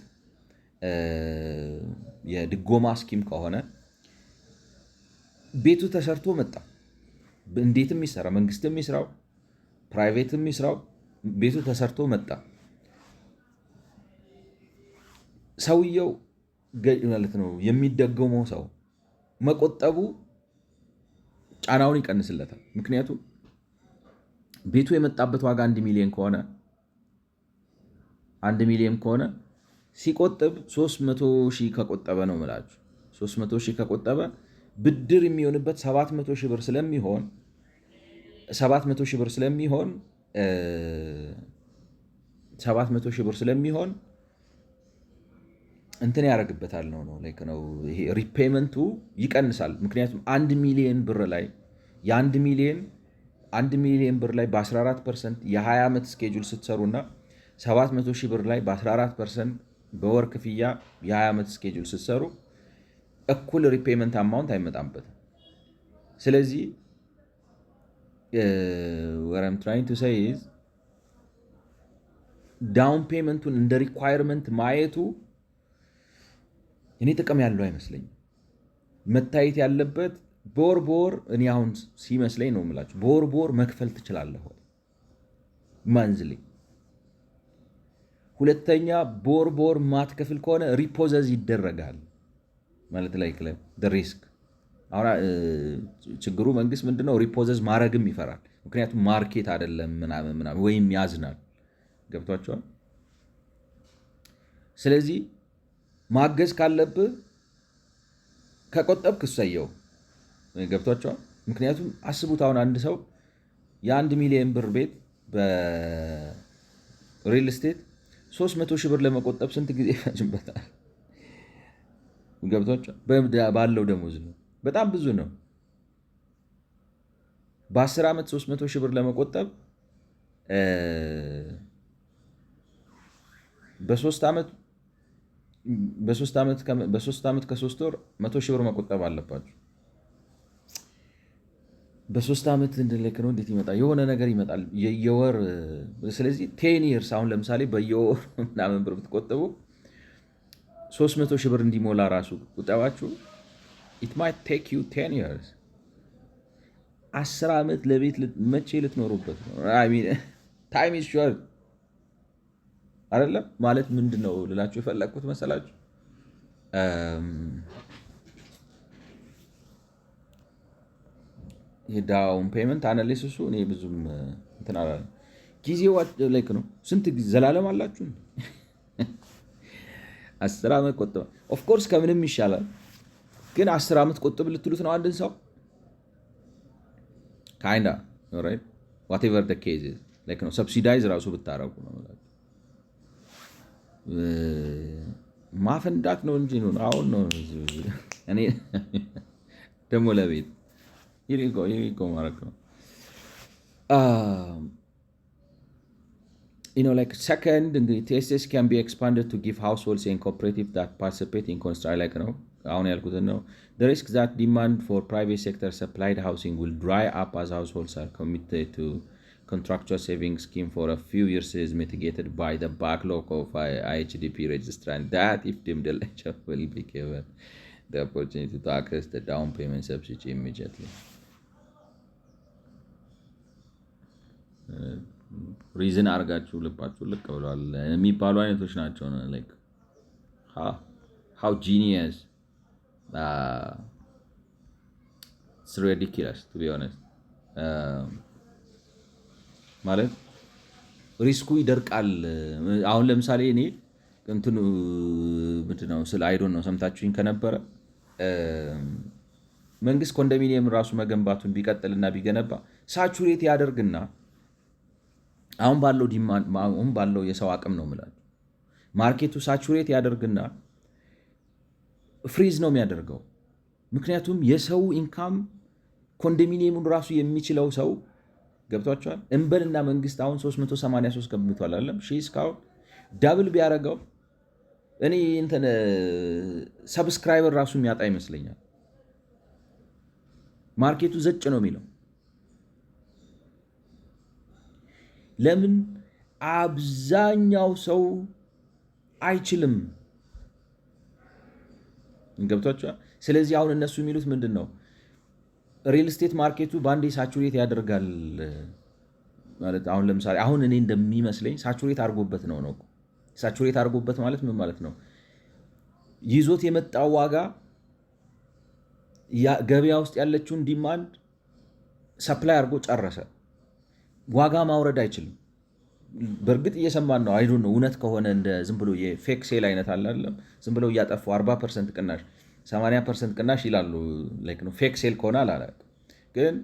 የድጎማ ስኪም ከሆነ ቤቱ ተሰርቶ መጣ እንዴትም ይሰራ መንግስትም ይስራው ፕራይቬትም ይስራው ቤቱ ተሰርቶ መጣ። ሰውየው ማለት ነው የሚደገመው ሰው መቆጠቡ ጫናውን ይቀንስለታል። ምክንያቱም ቤቱ የመጣበት ዋጋ 1 ሚሊዮን ከሆነ ሲቆጥብ 300,000 ከቆጠበ ነው የምላችሁ 300,000 ከቆጠበ ብድር የሚሆንበት 700,000 ብር ስለሚሆን 700,000 ብር ስለሚሆን እንትን ያደርግበታል ነው ይሄ ሪፔመንቱ ይቀንሳል። ምክንያቱም 1 ሚሊዮን ብር ላይ የ1 ሚሊዮን ብር ላይ በ14% የ20 ዓመት ስኬጁል ስትሰሩና 700,000 ብር ላይ በ14% በወር ክፍያ የ20 ዓመት ስኬጁል ስትሰሩ እኩል ሪፔመንት አማውንት አይመጣበትም። ስለዚህ what I'm trying to say is ዳውን ፔመንቱን እንደ ሪኳየርመንት ማየቱ እኔ ጥቅም ያለው አይመስለኝም። መታየት ያለበት በወር እኔ አሁን ሲመስለኝ ነው የምላችሁ፣ በወር መክፈል ትችላለህ ወይ ማንዝሊ። ሁለተኛ በወር ማትከፍል ከሆነ ሪፖዘዝ ይደረጋል ማለት ላይ ሪስክ። አሁን ችግሩ መንግስት ምንድነው ሪፖዘዝ ማድረግም ይፈራል። ምክንያቱም ማርኬት አይደለም ምናምን ወይም ያዝናል። ገብቷቸዋል። ስለዚህ ማገዝ ካለብህ ከቆጠብክ እሰየው። ገብቷቸዋል። ምክንያቱም አስቡት፣ አሁን አንድ ሰው የ1 ሚሊዮን ብር ቤት በሪል ስቴት 300 ሺህ ብር ለመቆጠብ ስንት ጊዜ ይፈጅበታል? ገብቷቸዋል። ባለው ደሞዝ ነው፣ በጣም ብዙ ነው። በ10 ዓመት 300 ሺህ ብር ለመቆጠብ በ3 ዓመት ከ3 ወር 100 ሺህ ብር መቆጠብ አለባቸው። በ3 ዓመት እንድልክ ነው። እንዴት ይመጣል? የሆነ ነገር ይመጣል የወር። ስለዚህ 10 ይርስ አሁን ለምሳሌ በየወር ምናምን ብር ብትቆጥቡ 300 ሺህ ብር እንዲሞላ ራሱ ቁጠባችሁ it might take you 10 years 10 ዓመት ለቤት መቼ ልትኖሩበት ነው? ታይም ኢዝ ሾርት አይደለም ማለት ምንድን ነው ልላችሁ የፈለግኩት መሰላችሁ? የዳውን ፔመንት አናሊሲሱ እኔ ብዙም እንትን አላለም። ጊዜው ላይክ ነው። ስንት ጊዜ ዘላለም አላችሁ? 10 ዓመት ቆጥብ ኦፍኮርስ ከምንም ይሻላል። ግን 10 ዓመት ቆጥብ ልትሉት ነው አንድን ሰው ካይንዳ ኦራይት ዋቴቨር ዘ ኬዝ ላይክ ነው። ሰብሲዳይዝ ራሱ ብታረጉ ነው ማፈንዳት ነው እንጂ ነው አሁን ነው እኔ ደግሞ ለቤት ይሪጎ ማረግ ነው። like second, TSS can be expanded to give households and cooperatives that participate in construction like አሁን ያልኩትን ነው። The risk that demand for private sector supplied housing will dry up as households are committed to contractual savings scheme for a few years is mitigated by the backlog of IHDP registrant that if deemed eligible will be given the opportunity to access the down payment subsidy immediately. ሪዝን አርጋችሁ ልባችሁ ልቅ ብለዋል የሚባሉ አይነቶች ናቸው። like how genius it's ridiculous to be honest. ማለት ሪስኩ ይደርቃል። አሁን ለምሳሌ እኔ እንትኑ ምንድነው ስለ አይዶን ነው ሰምታችሁኝ ከነበረ መንግስት ኮንዶሚኒየም ራሱ መገንባቱን ቢቀጥልና ቢገነባ ሳቹሬት ያደርግና አሁን ባለው ዲማንድ አሁን ባለው የሰው አቅም ነው ማለት ማርኬቱ ሳቹሬት ያደርግና ፍሪዝ ነው የሚያደርገው። ምክንያቱም የሰው ኢንካም ኮንዶሚኒየሙን ራሱ የሚችለው ሰው ገብቷቸዋል። እንበልና መንግስት አሁን 383 ገምቷል አይደለም ሺህ እስካሁን ዳብል ቢያደርገው እኔ እንትን ሰብስክራይበር ራሱ የሚያጣ ይመስለኛል። ማርኬቱ ዘጭ ነው የሚለው። ለምን አብዛኛው ሰው አይችልም። ገብቷቸዋል። ስለዚህ አሁን እነሱ የሚሉት ምንድን ነው? ሪል ስቴት ማርኬቱ በአንዴ ሳቹሬት ያደርጋል ማለት አሁን ለምሳሌ አሁን እኔ እንደሚመስለኝ ሳቹሬት አድርጎበት ነው። ሳቹሬት አድርጎበት ማለት ምን ማለት ነው? ይዞት የመጣው ዋጋ ገበያ ውስጥ ያለችውን ዲማንድ ሰፕላይ አድርጎ ጨረሰ። ዋጋ ማውረድ አይችልም። በእርግጥ እየሰማን ነው። አይዶ ነው እውነት ከሆነ እንደ ዝም ብሎ የፌክ ሴል አይነት አለ አይደለም። ዝም ብለው እያጠፉ 40% ቅናሽ 80% ቅናሽ ይላሉ። ላይክ ነው ፌክ ሴል ከሆነ አላላውቅም፣ ግን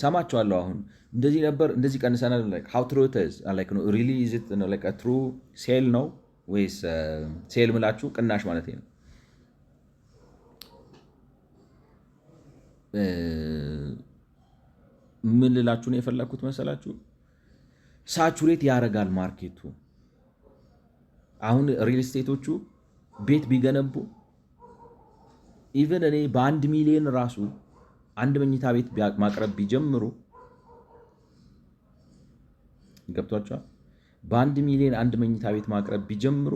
ሰማቸዋለሁ። አሁን እንደዚህ ነበር እንደዚህ ቀንሰናል። ላይክ ሃው ትሩ ኢት ኢዝ ላይክ ነው ሪሊ ኢዝ ኢት ነው ላይክ ትሩ ሴል ነው ወይስ ሴል ምላችሁ ቅናሽ ማለት ነው? ምን ልላችሁ ነው የፈለኩት መሰላችሁ? ሳቹሬት ያደርጋል ማርኬቱ። አሁን ሪል ስቴቶቹ ቤት ቢገነቡ ኢቨን እኔ በ1 ሚሊዮን ራሱ አንድ መኝታ ቤት ማቅረብ ቢጀምሩ ገብቷቸዋል። በ1 ሚሊዮን አንድ መኝታ ቤት ማቅረብ ቢጀምሩ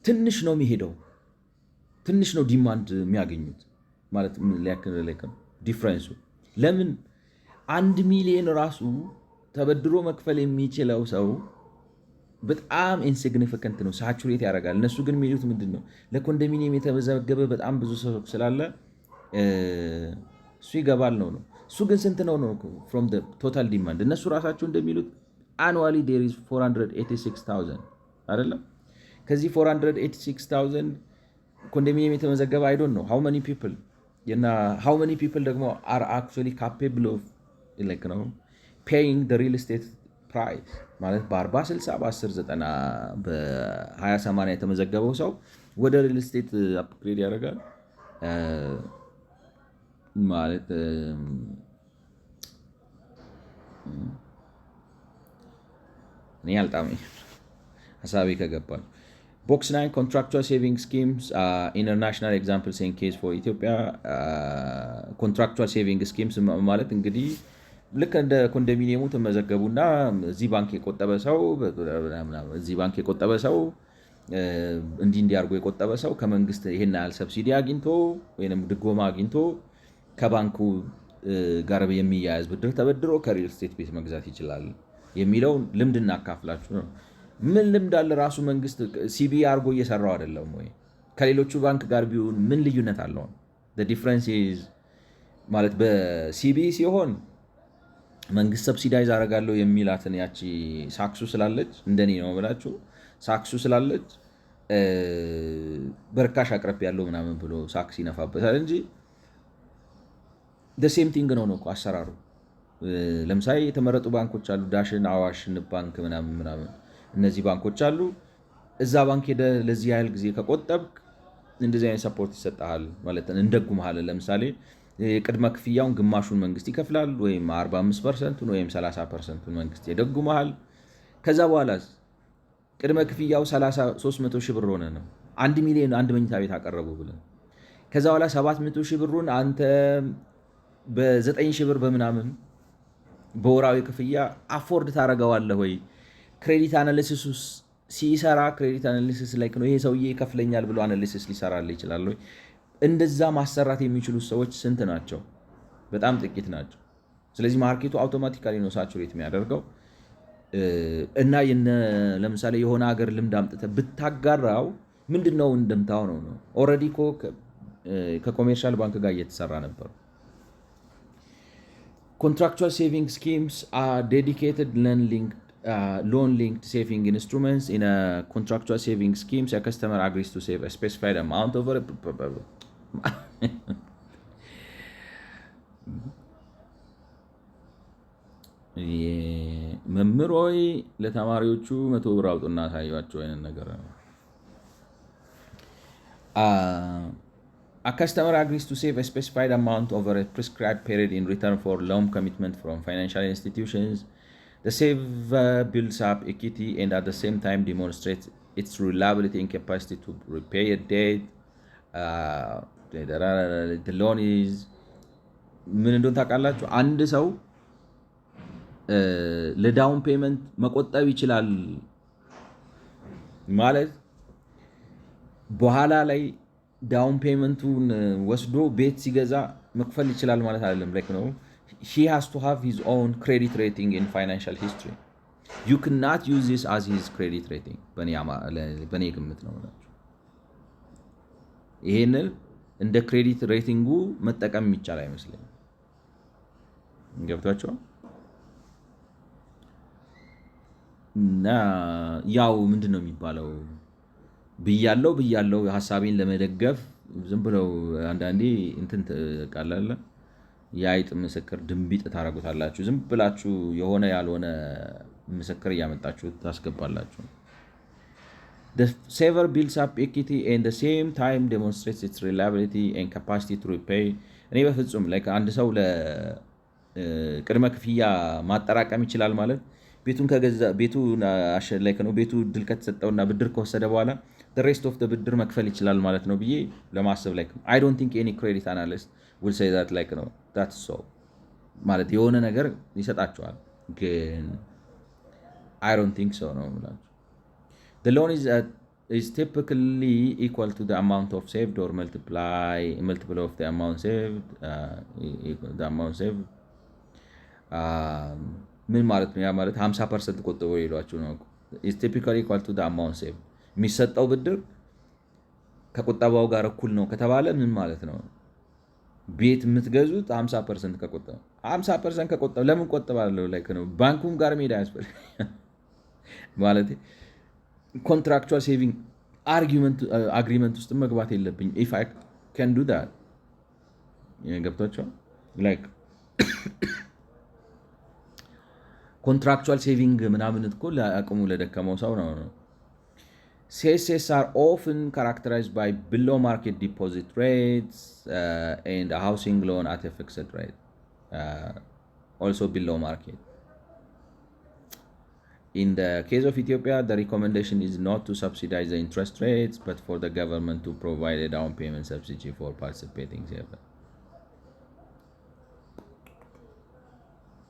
ትንሽ ነው የሚሄደው፣ ትንሽ ነው ዲማንድ የሚያገኙት ማለት ዲፍረንሱ። ለምን 1 ሚሊዮን ራሱ ተበድሮ መክፈል የሚችለው ሰው በጣም ኢንሲግኒፊካንት ነው፣ ሳቹሬት ያደርጋል። እነሱ ግን የሚሉት ምንድን ነው? ለኮንዶሚኒየም የተመዘገበ በጣም ብዙ ሰው ስላለ እሱ ይገባል ነው። እሱ ግን ስንት ነው ፍሮም ቶታል ዲማንድ? እነሱ ራሳቸው እንደሚሉት አኑዋሊ ዴር ኢዝ 486,000 አይደለም። ከዚህ 486,000 ኮንዶሚኒየም የተመዘገበ አይ ዶንት ኖ ሃው መኒ ፒፕል እና ሃው መኒ ፒፕል ደግሞ አር አክቹዋሊ ካፔብል ኦፍ ነው ፔይንግ ዘ ሪል ስቴት ፕራይስ ማለት በ40 60 በ10 90 በ20 80 የተመዘገበው ሰው ወደ ሪል ስቴት አፕግሬድ ያደርጋል ማለት እኔ አልጣመኝ ሀሳቤ ከገባል። ቦክስ 9 ኮንትራክቹዋል ሴቪንግ ስኪምስ ኢንተርናሽናል ኤግዛምፕልስ ኤንድ ኬስ ፎር ኢትዮጵያ። ኮንትራክቹዋል ሴቪንግ ስኪምስ ማለት እንግዲህ ልክ እንደ ኮንዶሚኒየሙ ተመዘገቡና እዚህ ባንክ የቆጠበ ሰው እንዲህ እንዲያርጎ የቆጠበ ሰው ከመንግስት ይሄን ያህል ሰብሲዲ አግኝቶ ወይም ድጎማ አግኝቶ ከባንኩ ጋር የሚያያዝ ብድር ተበድሮ ከሪል ስቴት ቤት መግዛት ይችላል የሚለውን ልምድ እናካፍላችሁ ነው። ምን ልምድ አለ? ራሱ መንግስት ሲቢ አርጎ እየሰራው አይደለም ወይ? ከሌሎቹ ባንክ ጋር ቢሆን ምን ልዩነት አለው? ዲፍረንስ ማለት በሲቢ ሲሆን መንግስት ሰብሲዳይዝ አደርጋለሁ የሚላትን ያቺ ሳክሱ ስላለች እንደኔ ነው ብላችሁ ሳክሱ ስላለች በርካሽ አቅረብ ያለው ምናምን ብሎ ሳክስ ይነፋበታል እንጂ ሴም ቲንግ ነው እኮ አሰራሩ። ለምሳሌ የተመረጡ ባንኮች አሉ፣ ዳሽን፣ አዋሽ፣ ንብ ባንክ ምናምን እነዚህ ባንኮች አሉ። እዛ ባንክ ሄደ ለዚህ ያህል ጊዜ ከቆጠብክ እንደዚህ አይነት ሰፖርት ይሰጣል ማለት ነው። እንደጉምሃል። ለምሳሌ የቅድመ ክፍያውን ግማሹን መንግስት ይከፍላል፣ ወይም 45% ወይም 30% መንግስት ይደጉምሃል። ከዛ በኋላ ቅድመ ክፍያው 300 ሺህ ብር ሆነ ነው 1 ሚሊዮን አንድ መኝታ ቤት አቀረቡ ብለን ከዛ በኋላ 700 ሺህ ብሩን አንተ በ9 ሺህ ብር በምናምን በወራዊ ክፍያ አፎርድ ታደርገዋለህ ወይ? ክሬዲት አናሊሲስ ሲሰራ ክሬዲት አናሊሲስ ላይ ነው ይሄ ሰውዬ ይከፍለኛል ብሎ አናሊሲስ ሊሰራልህ ይችላል ወይ? እንደዛ ማሰራት የሚችሉ ሰዎች ስንት ናቸው? በጣም ጥቂት ናቸው። ስለዚህ ማርኬቱ አውቶማቲካሊ ነው ሳቹሬት የሚያደርገው እና ለምሳሌ የሆነ ሀገር ልምድ አምጥተህ ብታጋራው ምንድነው እንደምታው ነው ኦልሬዲ እኮ ከኮሜርሻል ባንክ ጋር እየተሰራ ነበር። Contractual saving schemes are dedicated loan-linked saving instruments. In a contractual saving schemes, a customer agrees to save a specified amount over a መምህሮይ ለተማሪዎቹ 100 ብር አውጡና ታዩዋቸው አይነት ነገር ነው። A customer agrees to save a specified amount over a prescribed period in return for loan commitment from financial institutions. The saver builds up equity and at the same time demonstrates its reliability and capacity to repay a debt. The loan is ምን እንደሆነ ታውቃላችሁ? አንድ ሰው ለዳውን ፔመንት መቆጠብ ይችላል ማለት በኋላ ላይ ዳውን ፔመንቱን ወስዶ ቤት ሲገዛ መክፈል ይችላል ማለት አይደለም። he has to have his own credit rating in financial history. You cannot use this as his credit rating. በኔ ግምት ነው ማለት ይሄንን እንደ ክሬዲት ሬቲንጉ መጠቀም ይቻላል አይመስለኝም። ገብቷችሁ? እና ያው ምንድነው የሚባለው ብያለው ሐሳቤን ለመደገፍ ዝም ብለው አንዳንዴ እንትን ተቃላለ የአይጥ ምስክር ድንቢጥ ታረጉታላችሁ። ዝም ብላችሁ የሆነ ያልሆነ ምስክር እያመጣችሁ ታስገባላችሁ። The saver builds up equity and at the same time demonstrates its reliability and capacity to repay. እኔ በፍጹም አንድ ሰው ለቅድመ ክፍያ ማጠራቀም ይችላል ማለት ቤቱን ከገዛ ቤቱ ድል ከተሰጠውና ብድር ከወሰደ በኋላ the rest of the ብድር መክፈል ይችላል ማለት ነው ብዬ ለማሰብ I don't think any credit analyst will say that that's so ማለት የሆነ ነገር ይሰጣቸዋል ግን I don't think so ነው ማለት The loan is is typically equal to the amount of saved or multiple of the amount saved, equal the amount saved. ምን ማለት ነው? ያ ማለት 50% ቆጥበው ይሏችሁ ነው። is typically equal to the amount saved የሚሰጠው ብድር ከቁጠባው ጋር እኩል ነው ከተባለ ምን ማለት ነው? ቤት የምትገዙት 50% ከቆጠበ 50% ከቆጠበ ለምን ቆጥባለሁ ላይክ ነው። ባንኩም ጋር ሜዳ ያስፈልግ ማለት ኮንትራክቹዋል ሴቪንግ አግሪመንት ውስጥ መግባት የለብኝ ኢፍ አይ ካን ዱ ዳት ገብቷቸዋል። ላይክ ኮንትራክቹዋል ሴቪንግ ምናምን እኮ ለአቅሙ ለደከመው ሰው ነው። CSS are often characterized by below market deposit rates and a housing loan at a fixed rate, also below market. In the case of Ethiopia, the recommendation is not to subsidize the interest rates, but for the government to provide a down payment subsidy for participating saver.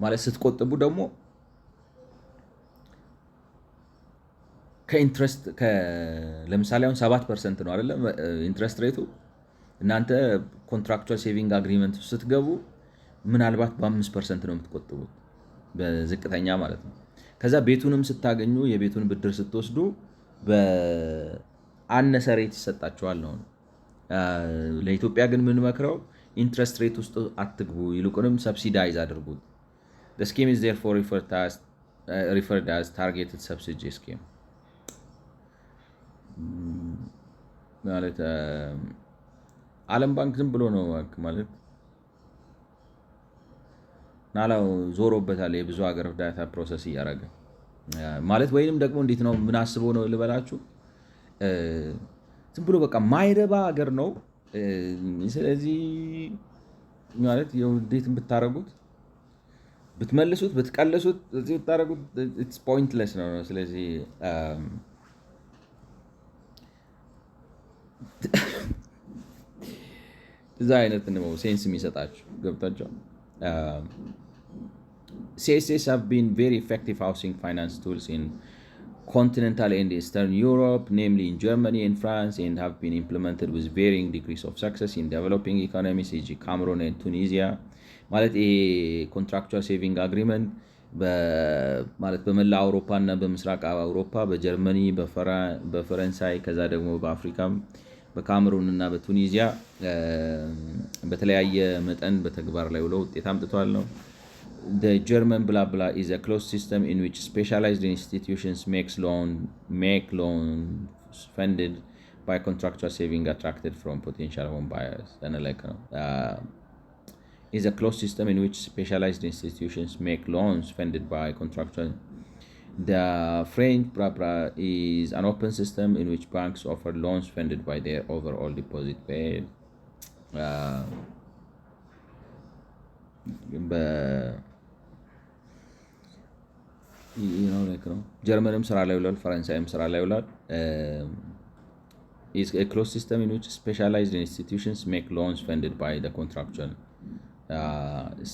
ማለት ስትቆጥቡ ደግሞ ከኢንትረስት ለምሳሌ አሁን 7% ነው አይደለም ኢንትረስት ሬቱ። እናንተ ኮንትራክቹዋል ሴቪንግ አግሪመንት ስትገቡ ምናልባት በ5% ነው የምትቆጥቡት በዝቅተኛ ማለት ነው። ከዛ ቤቱንም ስታገኙ የቤቱን ብድር ስትወስዱ በአነሰ ሬት ይሰጣችኋል ነው። ለኢትዮጵያ ግን የምንመክረው ኢንትረስት ሬት ውስጥ አትግቡ፣ ይልቁንም ሰብሲዳይዝ አድርጉት። The scheme is therefore referred as targeted subsidy scheme. ማለት ዓለም ባንክ ዝም ብሎ ነው ማለት ናላው ዞሮበታል የብዙ ሀገር እርዳታ ፕሮሰስ እያደረገ ማለት ወይንም ደግሞ እንዴት ነው ምን አስበው ነው ልበላችሁ፣ ዝም ብሎ በቃ ማይረባ ሀገር ነው። ስለዚህ ማለት እንዴት ብታረጉት ብትመልሱት ብትቀልሱት እዚህ ብታረጉት ኢትስ ፖይንትለስ ነው። ስለዚህ እዛ አይነት ነው ሴንስ የሚሰጣችሁ ገብታችኋል። CSS have been very effective housing finance tools in continental and Eastern Europe, namely in Germany and France, and have been implemented with varying degrees of success in developing economies, e.g. Cameroon and Tunisia. ማለት ይሄ ኮንትራክቹዋል ሴቪንግ አግሪመንት ማለት በመላ አውሮፓ እና በምስራቅ አውሮፓ በጀርመኒ፣ በፈረንሳይ ከዛ ደግሞ በአፍሪካም በካሜሩን እና በቱኒዚያ በተለያየ መጠን በተግባር ላይ ውለው ውጤት አምጥቷል ነው። The German blah blah is a closed system in which specialized institutions make loans funded by contractual saving attracted from potential home buyers. And like is a closed system in which specialized institutions make loans funded by contractual. The French blah blah is an open system in which banks offer loans funded by their overall deposit paid. ጀርመንም ስራ ላይ ውሏል፣ ፈረንሳይም ስራ ላይ ውሏል። is a closed system in which specialized institutions make loans funded by the contractual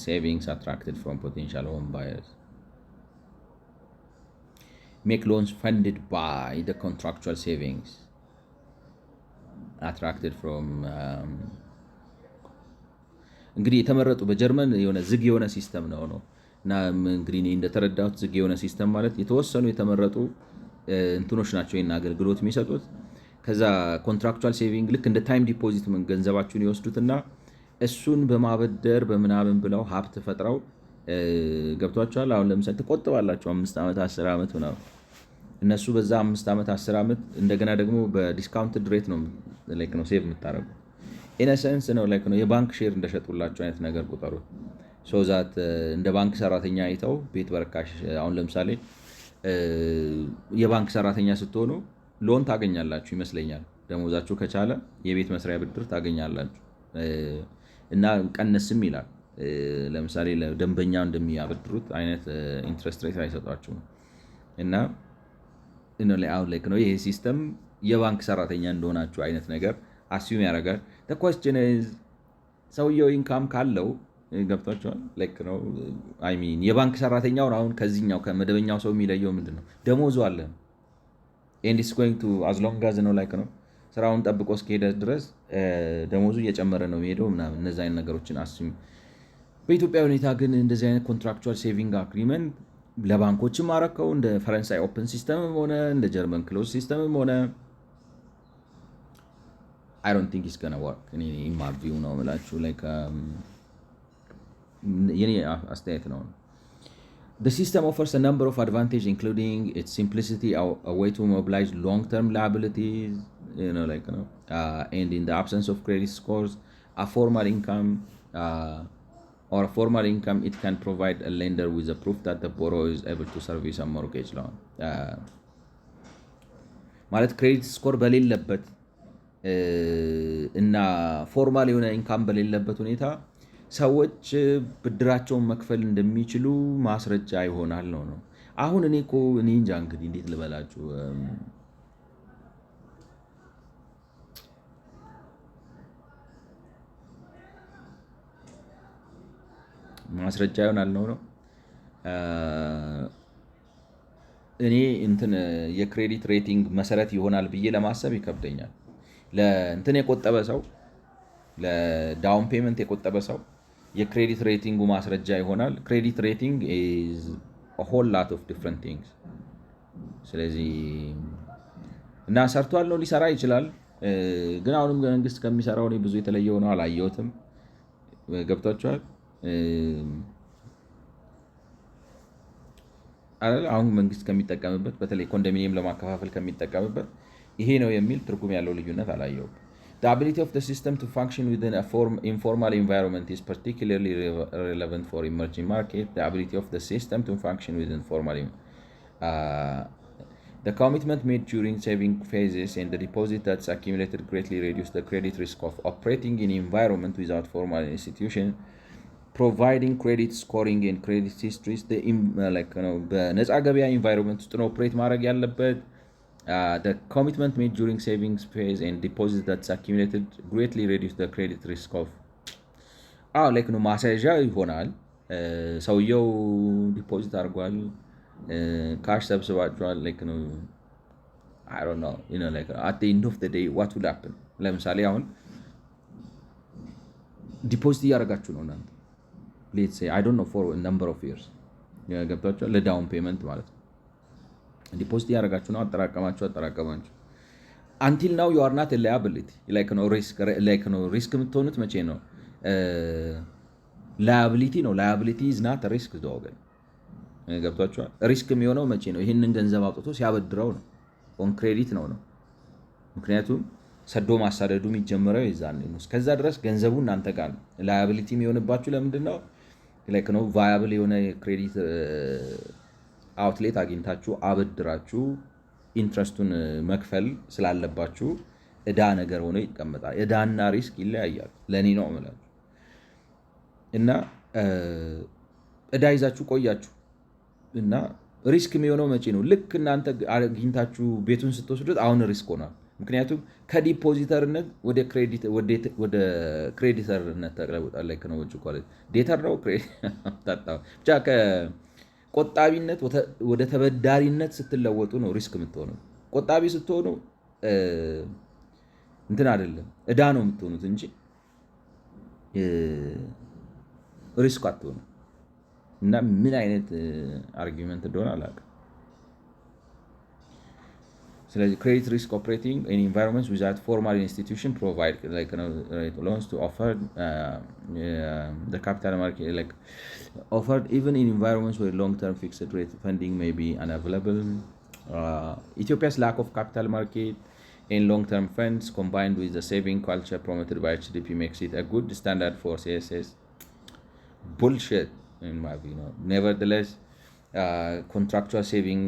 savings attracted from potential home buyers. Make loans funded by the contractual savings attracted from እንግዲህ የተመረጡ በጀርመን የሆነ ዝግ የሆነ ሲስተም ነው እና እንግዲህ እንደተረዳሁት ዝግ የሆነ ሲስተም ማለት የተወሰኑ የተመረጡ እንትኖች ናቸው እና አገልግሎት የሚሰጡት። ከዛ ኮንትራክቹዋል ሴቪንግ ልክ እንደ ታይም ዲፖዚት ገንዘባችሁን ይወስዱትና እሱን በማበደር በምናምን ብለው ሀብት ፈጥረው ገብቷቸዋል። አሁን ለምሳሌ ትቆጥባላችሁ 5 ዓመት 10 ዓመት ምናምን እነሱ በዛ 5 ዓመት 10 ዓመት እንደገና ደግሞ በዲስካውንትድ ሬት ነው ላይክ ነው ሴቭ የምታረጉ ኢነሰንስ ነው ላይክ ነው የባንክ ሼር እንደሸጡላችሁ አይነት ነገር ቁጠሩት። ሶ ዛት እንደ ባንክ ሰራተኛ አይተው ቤት በርካሽ አሁን ለምሳሌ የባንክ ሰራተኛ ስትሆኑ ሎን ታገኛላችሁ ይመስለኛል። ደሞዛችሁ ከቻለ የቤት መስሪያ ብድር ታገኛላችሁ እና ቀነስም ይላል። ለምሳሌ ለደንበኛ እንደሚያበድሩት አይነት ኢንትረስት ሬት አይሰጧችሁም እና አሁን ላይክ ነው ይሄ ሲስተም የባንክ ሰራተኛ እንደሆናችሁ አይነት ነገር አስዩም ያደርጋል። the question is ሰውየው ኢንካም ካለው ገብቷቸዋል ላይክ ነው አይ ሚን የባንክ ሰራተኛው አሁን ከዚህኛው ከመደበኛው ሰው የሚለየው ምንድነው? ደሞዙ አለ። ኤንድ ኢትስ ጎይንግ ቱ አዝ ሎንግ አዝ ነው ላይክ ነው ስራውን ጠብቆ እስከሄደ ድረስ ደሞዙ እየጨመረ ነው የሚሄደው ምናምን እነዚ አይነት ነገሮችን አስሚ። በኢትዮጵያ ሁኔታ ግን እንደዚህ አይነት ኮንትራክቹዋል ሴቪንግ አግሪመንት ለባንኮችም አረከው እንደ ፈረንሳይ ኦፕን ሲስተምም ሆነ እንደ ጀርመን ክሎዝ ሲስተምም ሆነ አይ ዶንት ቲንክ ኢትስ ገና ወርክ ኢን ማይ ቪው ነው የምላችሁ። ላይክ የኔ አስተያየት ነው። The system offers a number of advantages, including its simplicity, a way to mobilize long-term liabilities, and in the absence of credit scores, a formal income, it can provide a lender with a proof that the borrower is able to service a mortgage loan. ማለት ክሬዲት ስኮር በሌለበት እና ፎርማል የሆነ ኢንካም በሌለበት ሁኔታ ሰዎች ብድራቸውን መክፈል እንደሚችሉ ማስረጃ ይሆናል ነው። አሁን እኔ እንጃ እንግዲህ እንዴት ልበላችሁ፣ ማስረጃ ይሆናል ነው። እኔ የክሬዲት ሬቲንግ መሰረት ይሆናል ብዬ ለማሰብ ይከብደኛል። ለእንትን የቆጠበ ሰው ለዳውን ፔመንት የቆጠበ ሰው የክሬዲት ሬቲንጉ ማስረጃ ይሆናል። ክሬዲት ሬቲንግ ኢዝ አ ሆል ላት ኦፍ ዲፍረንት ቲንግስ። ስለዚህ እና ሰርቷል ነው ሊሰራ ይችላል። ግን አሁንም መንግስት ከሚሰራው እኔ ብዙ የተለየ ሆኖ አላየሁትም። ገብቷችኋል? አሁን መንግስት ከሚጠቀምበት በተለይ ኮንዶሚኒየም ለማከፋፈል ከሚጠቀምበት ይሄ ነው የሚል ትርጉም ያለው ልዩነት አላየሁም። The ability of the system to function within a informal environment is particularly relevant for emerging markets. The ability of the system to function within the commitment made during saving phases and the deposit that's accumulated greatly reduce the credit risk of operating in environment without formal institution. Providing credit scoring and credit histories በነፃ ገበያ ኢንቫይሮንመንት ውስጥ ነው ኦፕሬት ማድረግ ያለበት። The commitment made during savings phase and deposits that's accumulated greatly reduce the credit risk of ነው ማስያዣ ይሆናል። ሰውየው ዲፖዚት አድርጓል፣ ካሽ ሰብስባቸዋል። ነው I don't know, at the end of the day what will happen? ለምሳሌ አሁን ዲፖዚት እያደረጋችሁ ነው እናንተ let's say I don't know for a number of years ገብታችኋል። ለዳውን ፔመንት ማለት ነው። ዲፖዚት ያደረጋችሁ ነው፣ አጠራቀማችሁ until now you are not a liability risk የምትሆኑት መቼ ነው? liability ነው። liability is not a risk though ግን ገብታችኋል። ሪስክ የሚሆነው መቼ ነው? ይህንን ገንዘብ አውጥቶ ሲያበድረው ነው፣ ኦን ክሬዲት ነው። ምክንያቱም ሰዶ ማሳደዱ የሚጀምረው የዛኔ ነው። እስከዛ ድረስ ገንዘቡ እናንተ ጋር ነው። liability የሚሆንባችሁ ለምንድን ነው? ቫያብል የሆነ ክሬዲት አውትሌት አግኝታችሁ አበድራችሁ ኢንትረስቱን መክፈል ስላለባችሁ እዳ ነገር ሆኖ ይቀመጣል። እዳና ሪስክ ይለያያል። ለኔ ነው ማለት እና እዳ ይዛችሁ ቆያችሁ እና ሪስክ የሚሆነው መቼ ነው? ልክ እናንተ አግኝታችሁ ቤቱን ስትወስዱት አሁን ሪስክ ሆኗል። ምክንያቱም ከዲፖዚተርነት ወደ ክሬዲተርነት ተለውጣል። ነው ዴተር ነው ብቻ ቆጣቢነት ወደ ተበዳሪነት ስትለወጡ ነው ሪስክ የምትሆኑ። ቆጣቢ ስትሆኑ እንትን አይደለም እዳ ነው የምትሆኑት እንጂ ሪስክ አትሆኑ። እና ምን አይነት አርጊመንት እንደሆነ አላውቅም። ስለዚህ credit risk operating in environments without formal institution provide loans to offer the capital market offered even in environments where long-term fixed rate funding may be unavailable. Ethiopia's lack of capital market and long-term funds combined with the saving culture promoted by HDP makes it a good standard for CSS. Bullshit in my view. Nevertheless, contractual saving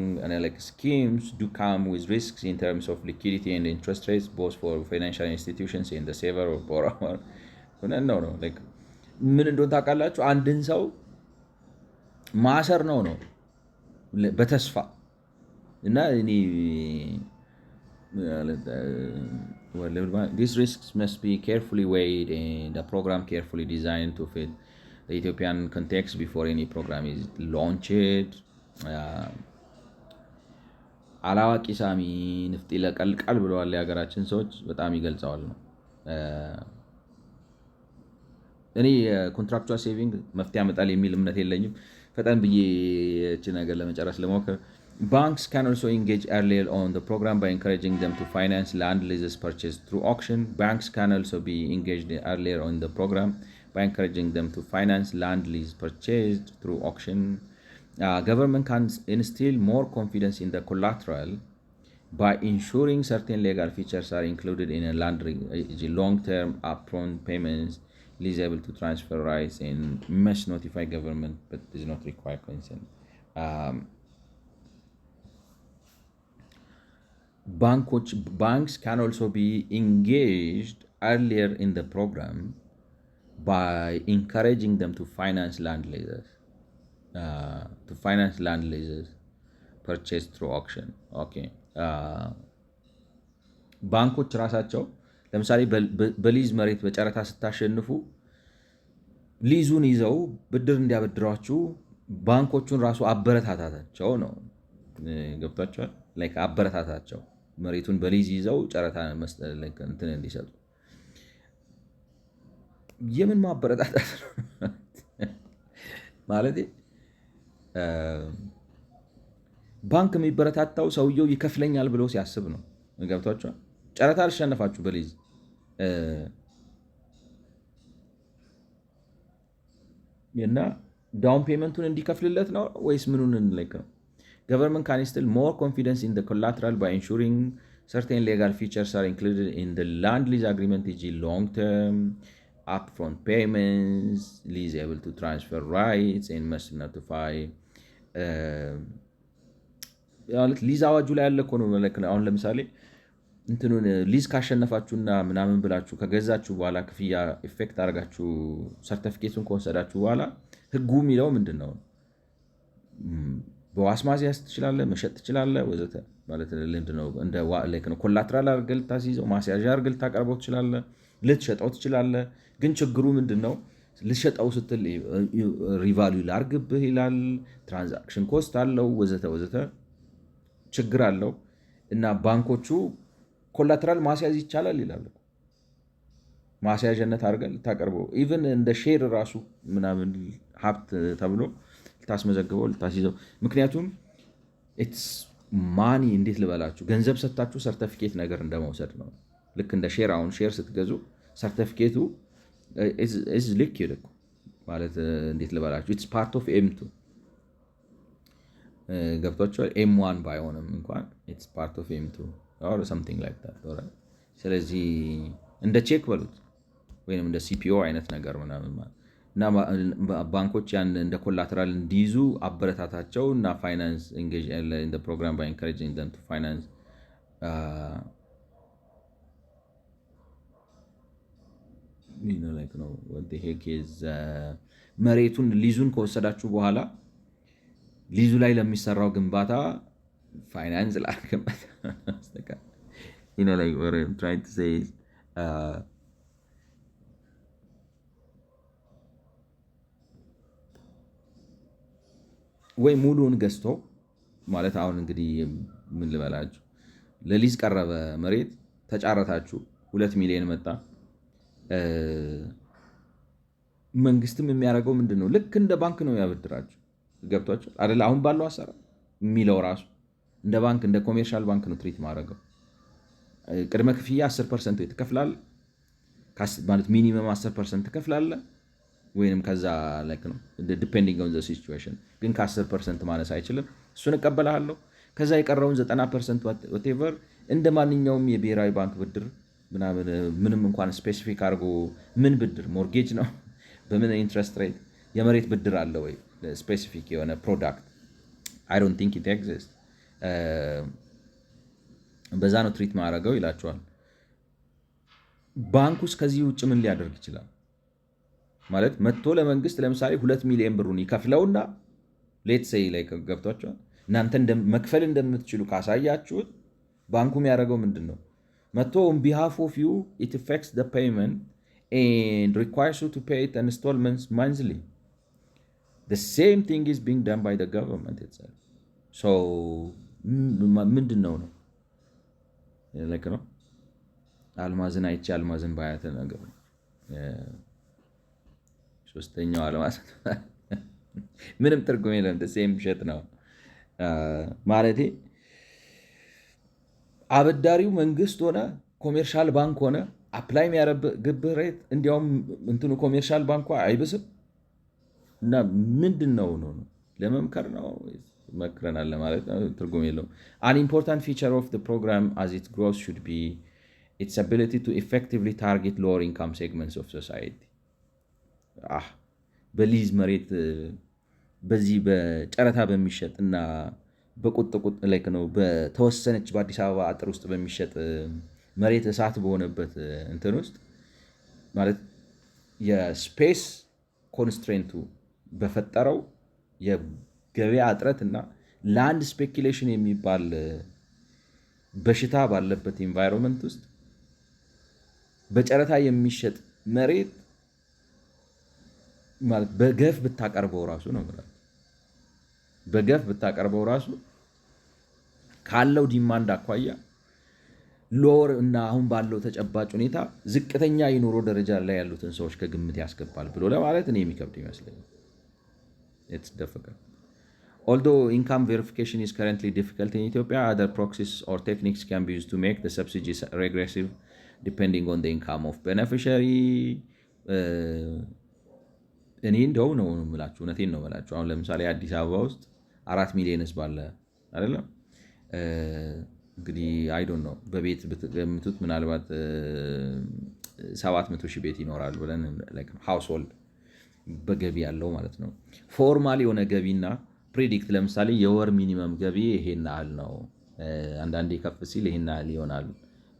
schemes do come with risks in terms of liquidity and interest rates, both for financial institutions and the saver or borrower. ምን እንደሆነ ታውቃላችሁ? አንድን ሰው ማሰር ነው በተስፋ እና these risks must be carefully weighed and the program carefully designed to fit the Ethiopian context before any program is launched. አላዋቂ ሳሚ ንፍጥ ይለቀልቃል ብለዋል የሀገራችን ሰዎች። በጣም ይገልጸዋል ነው። እኔ የኮንትራክቹዋል ሴቪንግ መፍትሄ ያመጣል የሚል እምነት የለኝም። ፈጠን ብዬ እቺ ነገር ለመጨረስ ልሞክር። Banks can also engage earlier on the program by encouraging them to finance land leases purchased through auction. Banks can also be engaged earlier on the program by encouraging them to finance land lease purchased through auction. Government can instill more confidence in the collateral by ensuring certain legal features are included in a land long-term upfront payments, leaseable to transfer rights, and must notify government but does not require consent. Banks can also be engaged earlier in the program by encouraging them to finance land leases purchased through auction. Okay. ባንኮች ራሳቸው ለምሳሌ በሊዝ መሬት በጨረታ ስታሸንፉ ሊዙን ይዘው ብድር እንዲያበድሯችሁ ባንኮቹን ራሱ አበረታታቸው ነው። ገብቷቸዋል። ላይክ አበረታታቸው መሬቱን በሊዝ ይዘው ጨረታ እንትን እንዲሰጡ። የምን ማበረታታት ነው ማለት? ባንክ የሚበረታታው ሰውየው ይከፍለኛል ብሎ ሲያስብ ነው። ገብቷቸዋል። ጨረታ አልሸነፋችሁ በሊዝ እና ዳውን ፔመንቱን እንዲከፍልለት ነው ወይስ ምኑን እንለክ ነው? Government can instill more confidence in the collateral by ensuring certain legal features are included in the land lease agreement, e.g. long-term upfront payments, lease able to transfer rights, and must notify ሊዝ አዋጁ ላይ ያለ እኮ ነው። አሁን ለምሳሌ እንትኑን ሊዝ ካሸነፋችሁና ምናምን ብላችሁ ከገዛችሁ በኋላ ክፍያ ኢፌክት አድርጋችሁ ሰርተፊኬቱን ከወሰዳችሁ በኋላ ህጉ የሚለው ምንድን ነው? በዋስ ማስያዝ ትችላለህ፣ መሸጥ ትችላለህ ወዘተ ማለት ነው። እንደ ኮላትራል አድርገህ ልታስይዘው፣ ማስያዣ አድርገህ ልታቀርበው ትችላለህ፣ ልትሸጠው ትችላለህ። ግን ችግሩ ምንድን ነው? ልትሸጠው ስትል ሪቫሉ ላርግብህ ይላል፣ ትራንዛክሽን ኮስት አለው ወዘተ ወዘተ ችግር አለው። እና ባንኮቹ ኮላትራል ማስያዝ ይቻላል ይላሉ። ማስያዣነት አድርገህ ልታቀርበው ኢቨን እንደ ሼር ራሱ ምናምን ሀብት ተብሎ ልታስመዘግበው ልታስይዘው። ምክንያቱም ኢትስ ማኒ እንዴት ልበላችሁ፣ ገንዘብ ሰጥታችሁ ሰርተፊኬት ነገር እንደመውሰድ ነው። ልክ እንደ ሼር። አሁን ሼር ስትገዙ ሰርተፊኬቱ ልክ ይልኩ ማለት እንዴት ልበላችሁ፣ ኢትስ ፓርት ኦፍ ኤም2 ገብቷቸዋል። ኤም1 ባይሆንም እንኳን ኢትስ ፓርት ኦፍ ኤም2 ኦር ሰምቲንግ ላይክ ዳት። ስለዚህ እንደ ቼክ በሉት ወይም እንደ ሲፒኦ አይነት ነገር ምናምን ማለት እና ባንኮች ያን እንደ ኮላተራል እንዲይዙ አበረታታቸው እና ፋይናንስ ኢንጌጅ ኢን ዘ ፕሮግራም ባይ ኢንካሬጂንግ ዘም ቱ ፋይናንስ ነው። መሬቱን ሊዙን ከወሰዳችሁ በኋላ ሊዙ ላይ ለሚሰራው ግንባታ ፋይናንስ ላርግበት ወይ ሙሉውን ገዝቶ ማለት አሁን እንግዲህ ምን ልበላችሁ፣ ለሊዝ ቀረበ መሬት ተጫረታችሁ 2 ሚሊዮን መጣ። መንግስትም የሚያደርገው ምንድን ነው? ልክ እንደ ባንክ ነው ያበድራችሁ። ገብቷቸው አይደለ? አሁን ባለው አሰራር የሚለው ራሱ እንደ ባንክ እንደ ኮሜርሻል ባንክ ነው ትሪት ማድረገው። ቅድመ ክፍያ 10% ትከፍላለህ ማለት ሚኒመም 10% ትከፍላለህ ወይንም ከዛ ላይክ ነው ዲፔንዲንግ ኦን ዘ ሲቹዌሽን። ግን ከ10% ማነስ አይችልም። እሱን እቀበላለሁ። ከዛ የቀረውን 90% whatever እንደ ማንኛውም የብሔራዊ ባንክ ብድር ምንም እንኳን ስፔሲፊክ አድርጎ ምን ብድር ሞርጌጅ ነው በምን ኢንትረስት ሬት የመሬት ብድር አለ ወይ ስፔሲፊክ የሆነ ፕሮዳክት አይ ዶንት ቲንክ ኢት ኤግዚስት። በዛ ነው ትሪት ማድረገው ይላቸዋል። ባንክ ውስጥ ከዚህ ውጭ ምን ሊያደርግ ይችላል? ማለት መጥቶ ለመንግስት ለምሳሌ 2 ሚሊዮን ብሩን ይከፍለውና ሌት ሴይ ላይ ገብቷቸዋል። እናንተ መክፈል እንደምትችሉ ካሳያችሁት ባንኩ የሚያደርገው ምንድን ነው? መጥቶ on behalf of you it affects the payment and requires you to pay it in installments monthly. The same thing is being done by the government itself. So ምንድን ነው ልክ ነው። አልማዝን አይቼ አልማዝን ባያት ነገር ነው። ሶስተኛው አልማዝ ምንም ትርጉም የለም። ሴም ሸት ነው ማለቴ። አበዳሪው መንግስት ሆነ ኮሜርሻል ባንክ ሆነ አፕላይ የሚያደርግብህ ሬት እንዲያውም እንትኑ ኮሜርሻል ባንኳ አይብስም። እና ምንድን ነው ለመምከር ነው መክረናል ለማለት ነው። ትርጉም የለውም። An important feature of the program as it grows should be its ability to effectively target lower income segments of society. በሊዝ መሬት በዚህ በጨረታ በሚሸጥ እና በቁጥቁጥ ላይክ ነው በተወሰነች በአዲስ አበባ አጥር ውስጥ በሚሸጥ መሬት እሳት በሆነበት እንትን ውስጥ ማለት የስፔስ ኮንስትሬንቱ በፈጠረው የገበያ እጥረት እና ላንድ ስፔኩሌሽን የሚባል በሽታ ባለበት ኢንቫይሮንመንት ውስጥ በጨረታ የሚሸጥ መሬት ማለት በገፍ ብታቀርበው ራሱ ነው ማለት በገፍ ብታቀርበው ራሱ ካለው ዲማንድ አኳያ ሎወር እና አሁን ባለው ተጨባጭ ሁኔታ ዝቅተኛ የኑሮ ደረጃ ላይ ያሉትን ሰዎች ከግምት ያስገባል ብሎ ለማለት እኔ የሚከብድ ይመስለኛል። It's difficult. Although income verification is currently difficult in Ethiopia, other proxies or techniques can be used to make the subsidies regressive depending on the income of beneficiary. እኔ እንደው ነው የምላችሁ፣ እውነቴን ነው የምላችሁ። አሁን ለምሳሌ አዲስ አበባ ውስጥ 4 ሚሊዮን ህዝብ አለ አይደለም? እንግዲህ አይ ዶንት ኖ በቤት ብትገምቱት ምናልባት 700,000 ቤት ይኖራል ብለን ሃውስሆልድ በገቢ ያለው ማለት ነው። ፎርማል የሆነ ገቢና ፕሬዲክት ለምሳሌ የወር ሚኒመም ገቢ ይሄን ያህል ነው፣ አንዳንዴ ከፍ ሲል ይሄን ያህል ይሆናል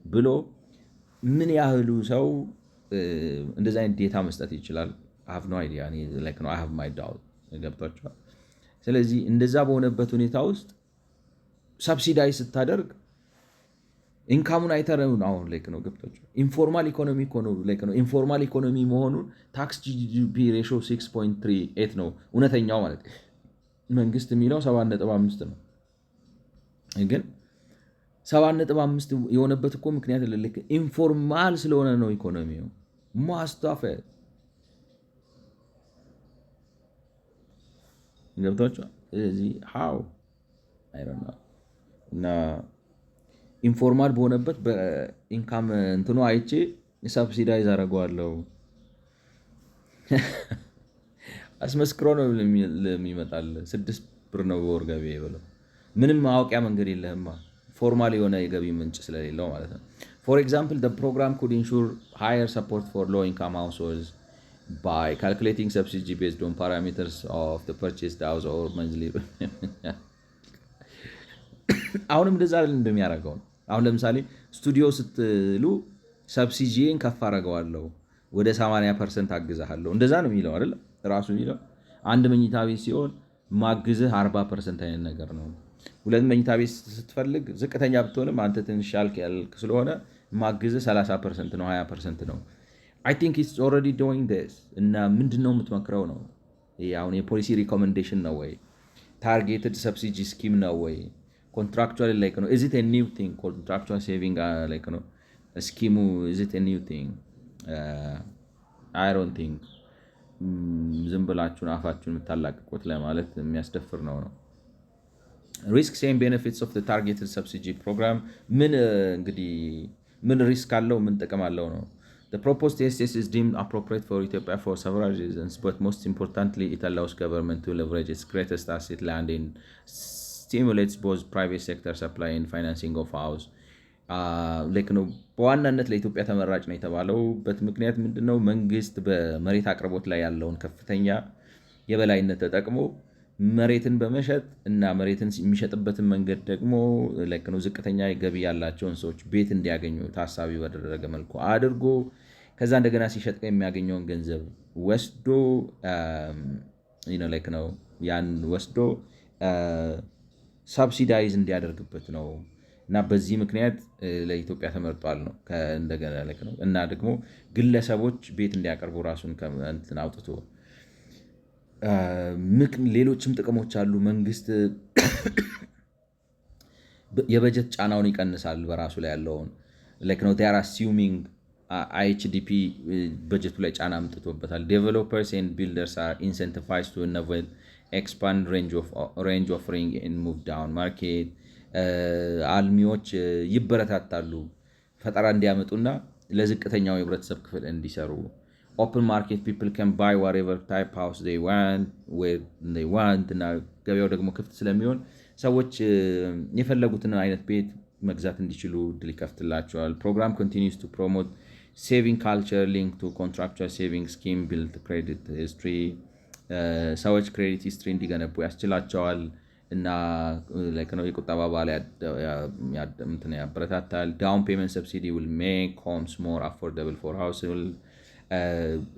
ብሎ ምን ያህሉ ሰው እንደዚህ አይነት ዴታ መስጠት ይችላል? I have no idea. I have my doubt. ገብቷቸዋል። ስለዚህ እንደዛ በሆነበት ሁኔታ ውስጥ ሰብሲዳይዝ ስታደርግ ኢንካሙን አይተረውን አሁን ነው ገብቷቸዋል። ኢንፎርማል ኢኮኖሚ ነው። ኢንፎርማል ኢኮኖሚ መሆኑን ታክስ ጂዲፒ ሬሾ 6.38 ነው እውነተኛው ማለት መንግስት የሚለው 7.5 ነው። ግን 7.5 የሆነበት እኮ ምክንያት ልክ ኢንፎርማል ስለሆነ ነው ኢኮኖሚው ማስታፈ ገብቷቸዋል። ስለዚህ ሃው እና ኢንፎርማል በሆነበት በኢንካም እንትኑ አይቼ ሰብሲዳይዝ አደርገዋለሁ አስመስክሮ ነው ለሚመጣል 6 ብር ነው በወር ገቢ ብለው ምንም ማወቂያ መንገድ የለህማ ፎርማል የሆነ የገቢ ምንጭ ስለሌለው ማለት ነው። For example, the program could ensure higher support for low-income households by calculating subsidy based on parameters of the purchased house or monthly. አሁንም እንደዛ እንደሚያደርገው ነው። አሁን ለምሳሌ ስቱዲዮ ስትሉ ሰብሲዲን ከፍ አደርገዋለሁ ወደ 80% አግዛለሁ እንደዛ ነው የሚለው አይደል? ራሱ የሚለው አንድ መኝታ ቤት ሲሆን ማግዝህ 40% አይነት ነገር ነው። ሁለት መኝታ ቤት ስትፈልግ ዝቅተኛ ብትሆንም አንተ ትንሽ ያልክ ስለሆነ ማግዝህ 30% ነው 20% ነው። I think it's already doing this እና ምንድነው የምትመክረው ነው? አሁን የፖሊሲ ሪኮሜንዴሽን ነው ወይ ታርጌትድ ሰብሲዲ ስኪም ነው ወይ ኮንትራክቹዋል like ነው? Is it a new thing? Contractual saving like ነው ስኪሙ is it a new thing? I don't think ዝም ብላችሁን አፋችሁን የምታላቅቁት ለማለት የሚያስደፍር ነው። Risks and benefits of the targeted subsidy program ምን ሪስክ አለው ምን ጥቅም አለው ነው? The proposed TSS is deemed appropriate for Ethiopia for several reasons, but most importantly, it allows government to leverage its greatest asset land and stimulates both private sector supply and financing of house. ነው በዋናነት ለኢትዮጵያ ተመራጭ ነው የተባለውበት ምክንያት ምንድነው? መንግስት በመሬት አቅርቦት ላይ ያለውን ከፍተኛ የበላይነት ተጠቅሞ መሬትን በመሸጥ እና መሬትን የሚሸጥበትን መንገድ ደግሞ ነው ዝቅተኛ ገቢ ያላቸውን ሰዎች ቤት እንዲያገኙ ታሳቢ ባደረገ መልኩ አድርጎ ከዛ እንደገና ሲሸጥ የሚያገኘውን ገንዘብ ወስዶ ነው ያን ወስዶ ሳብሲዳይዝ እንዲያደርግበት ነው እና በዚህ ምክንያት ለኢትዮጵያ ተመርጧል ነው። እንደገና ነው እና ደግሞ ግለሰቦች ቤት እንዲያቀርቡ ራሱን ከእንትን አውጥቶ ሌሎችም ጥቅሞች አሉ። መንግስት የበጀት ጫናውን ይቀንሳል በራሱ ላይ ያለውን ነው ር አሲዩሚንግ አይኤችዲፒ በጀቱ ላይ ጫና አምጥቶበታል። ዴቨሎፐርስ ኤንድ ቢልደርስ አር ኢንሰንቲቫይዝድ ቱ ኢኖቬት ኤክስፓንድ ሬንጅ ኦፈሪንግ ኤንድ ሙቭ ዳውን ማርኬት። አልሚዎች ይበረታታሉ ፈጠራ እንዲያመጡና ለዝቅተኛው የህብረተሰብ ክፍል እንዲሰሩ። ኦፕን ማርኬት ፒፕል ካን ባይ ዋትኤቨር ታይፕ ሃውስ ዜይ ዋንት ዌር ዜይ ዋንት እና ገበያው ደግሞ ክፍት ስለሚሆን ሰዎች የፈለጉትን አይነት ቤት መግዛት እንዲችሉ እድል ይከፍትላቸዋል። ፕሮግራም ኮንቲኒውስ ቱ ፕሮሞት ሴቪንግ ካልቸር ሊንክ ቱ ኮንትራክቹዋል ሴቪንግ ስኪም ቢልድ ክሬዲት ሂስትሪ። ሰዎች ክሬዲት ሂስትሪ እንዲገነቡ ያስችላቸዋል እና የቁጠባ ባህል ያበረታታል። ዳውን ፔመንት ሰብሲዲ ዊል ሜክ ሆምስ ሞር አፎርደብል ፎር ሃውስሆልድ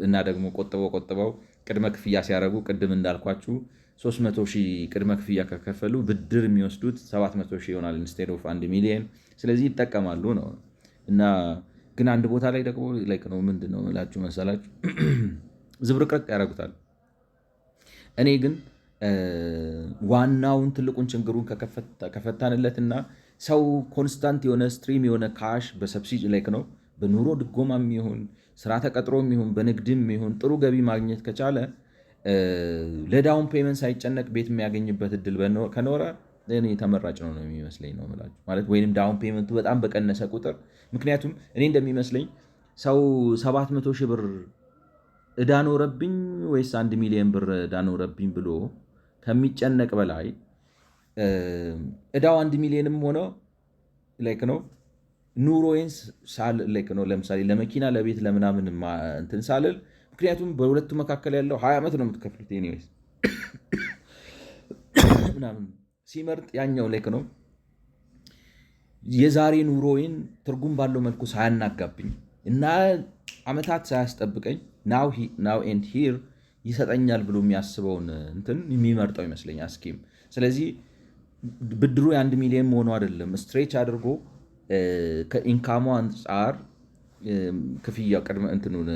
እና ደግሞ ቆጥበው ቅድመ ክፍያ ሲያደርጉ ቅድም እንዳልኳችሁ 300,000 ቅድመ ክፍያ ከከፈሉ ብድር የሚወስዱት 700,000 ይሆናል ኢንስቴድ ኦፍ 1 ሚሊየን። ስለዚህ ይጠቀማሉ ነው። እና ግን አንድ ቦታ ላይ ደግሞ ነው ምንድን ነው እላችሁ መሰላችሁ ዝብርቅርቅ ያደርጉታል። እኔ ግን ዋናውን ትልቁን ችግሩን ከፈታንለትና ሰው ኮንስታንት የሆነ ስትሪም የሆነ ካሽ በሰብሲዲ ነው በኑሮ ድጎማም ይሁን ስራ ተቀጥሮም ይሁን በንግድም ይሁን ጥሩ ገቢ ማግኘት ከቻለ ለዳውን ፔመንት ሳይጨነቅ ቤት የሚያገኝበት እድል ከኖረ እኔ ተመራጭ ነው የሚመስለኝ ነው የምላችሁ። ማለት ወይንም ዳውን ፔመንቱ በጣም በቀነሰ ቁጥር ምክንያቱም እኔ እንደሚመስለኝ ሰው 700,000 ብር እዳ ኖረብኝ ወይስ 1 ሚሊዮን ብር እዳ ኖረብኝ ብሎ ከሚጨነቅ በላይ እዳው 1 ሚሊዮንም ሆነ ነው ኑሮዬን ነው ለምሳሌ ለመኪና ለቤት ለምናምን እንትን ሳልል ምክንያቱም በሁለቱ መካከል ያለው 20 ዓመት ነው የምትከፍሉት ኒስ ምናምን ሲመርጥ ያኛው ነው የዛሬ ኑሮዬን ትርጉም ባለው መልኩ ሳያናጋብኝ እና ዓመታት ሳያስጠብቀኝ ናው ኤንድ ሂር ይሰጠኛል ብሎ የሚያስበውን እንትን የሚመርጠው ይመስለኛል ስኪም። ስለዚህ ብድሩ የ1 ሚሊዮን መሆኑ አይደለም ስትሬች አድርጎ ከኢንካሙ አንጻር ክፍያ ቅድመ እንትኑን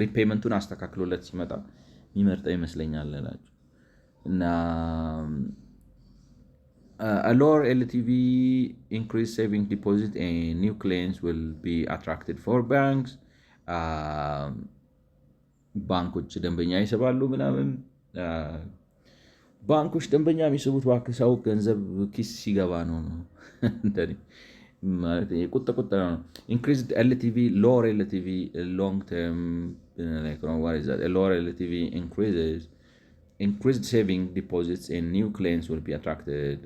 ሪፔመንቱን አስተካክሎለት ሲመጣ የሚመርጠው ይመስለኛል እላችሁ እና a lower LTV increased saving deposit and new clients will be attracted for banks. ባንኮች ደንበኛ ይስባሉ ምናምን። ባንኮች ደንበኛ የሚስቡት እባክህ ሰው ገንዘብ ኪስ ሲገባ ነው እንደኔ ቁጥ ነው። increased LTV lower LTV long term what is that? A lower LTV increased saving deposits and new clients will be attracted.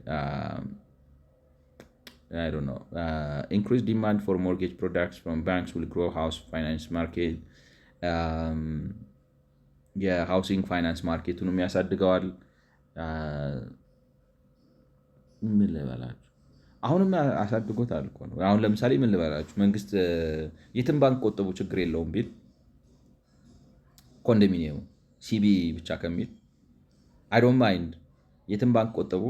I don't know. Increased demand for mortgage products from banks will grow house finance market. የሃውሲንግ ፋይናንስ ማርኬቱንም ያሳድገዋል። ምን ልበላችሁ አሁንም አሳድጎታል እኮ ነው። አሁን ለምሳሌ ምን ልበላችሁ መንግስት የትም ባንክ ቆጥቡ ችግር የለውም ቢል ኮንዶሚኒየሙ ሲቢ ብቻ ከሚል አይ ዶንት ማይንድ የትም ባንክ ቆጥቡ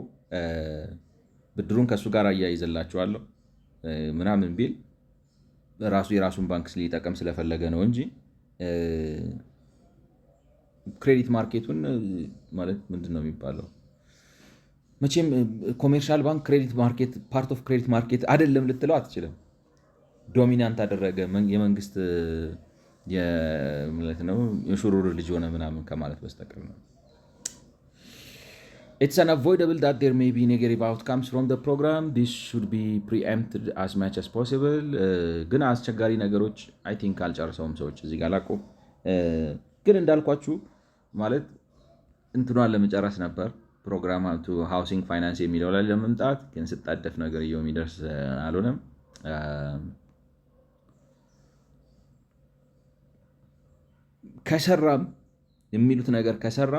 ብድሩን ከእሱ ጋር አያይዘላችኋለሁ ምናምን ቢል ራሱ የራሱን ባንክ ሊጠቀም ስለፈለገ ነው እንጂ ክሬዲት ማርኬቱን ማለት ምንድን ነው የሚባለው? መቼም ኮሜርሻል ባንክ ክሬዲት ማርኬት ፓርት ኦፍ ክሬዲት ማርኬት አይደለም ልትለው አትችልም። ዶሚናንት አደረገ የመንግስት የሹሩር ልጅ ሆነ ምናምን ከማለት በስተቀር ነው። It's unavoidable that there may be negative outcomes from the program. This should be preempted as much as possible. ግን አስቸጋሪ ነገሮች አይ ቲንክ አልጨርሰውም ሰዎች እዚህ ጋር ላቆም። ግን እንዳልኳችሁ ማለት እንትኗን ለመጨረስ ነበር ፕሮግራም ሃውሲንግ ፋይናንስ የሚለው ላይ ለመምጣት ግን ስጣደፍ ነገር የሚደርስ አልሆነም። ከሰራም የሚሉት ነገር ከሰራ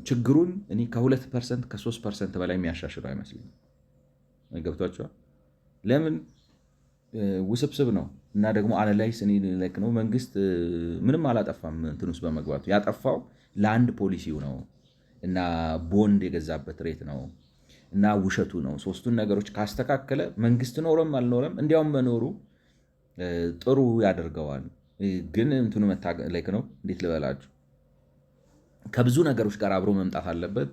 ችግሩን እኔ ከ2% ከ3% በላይ የሚያሻሽለው አይመስልም። ገብቷቸዋል። ለምን ውስብስብ ነው እና ደግሞ አናላይስ ነው። መንግስት ምንም አላጠፋም እንትን ውስጥ በመግባቱ ያጠፋው ለአንድ ፖሊሲው ነው እና ቦንድ የገዛበት ሬት ነው እና ውሸቱ ነው። ሶስቱን ነገሮች ካስተካከለ መንግስት ኖረም አልኖረም እንዲያውም መኖሩ ጥሩ ያደርገዋል። ግን እንትኑ ነው እንዴት ልበላችሁ ከብዙ ነገሮች ጋር አብሮ መምጣት አለበት።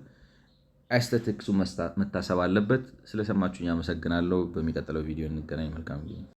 ኤስቴቲክሱ መታሰብ አለበት። ስለሰማችሁኝ አመሰግናለሁ። በሚቀጥለው ቪዲዮ እንገናኝ። መልካም ጊዜ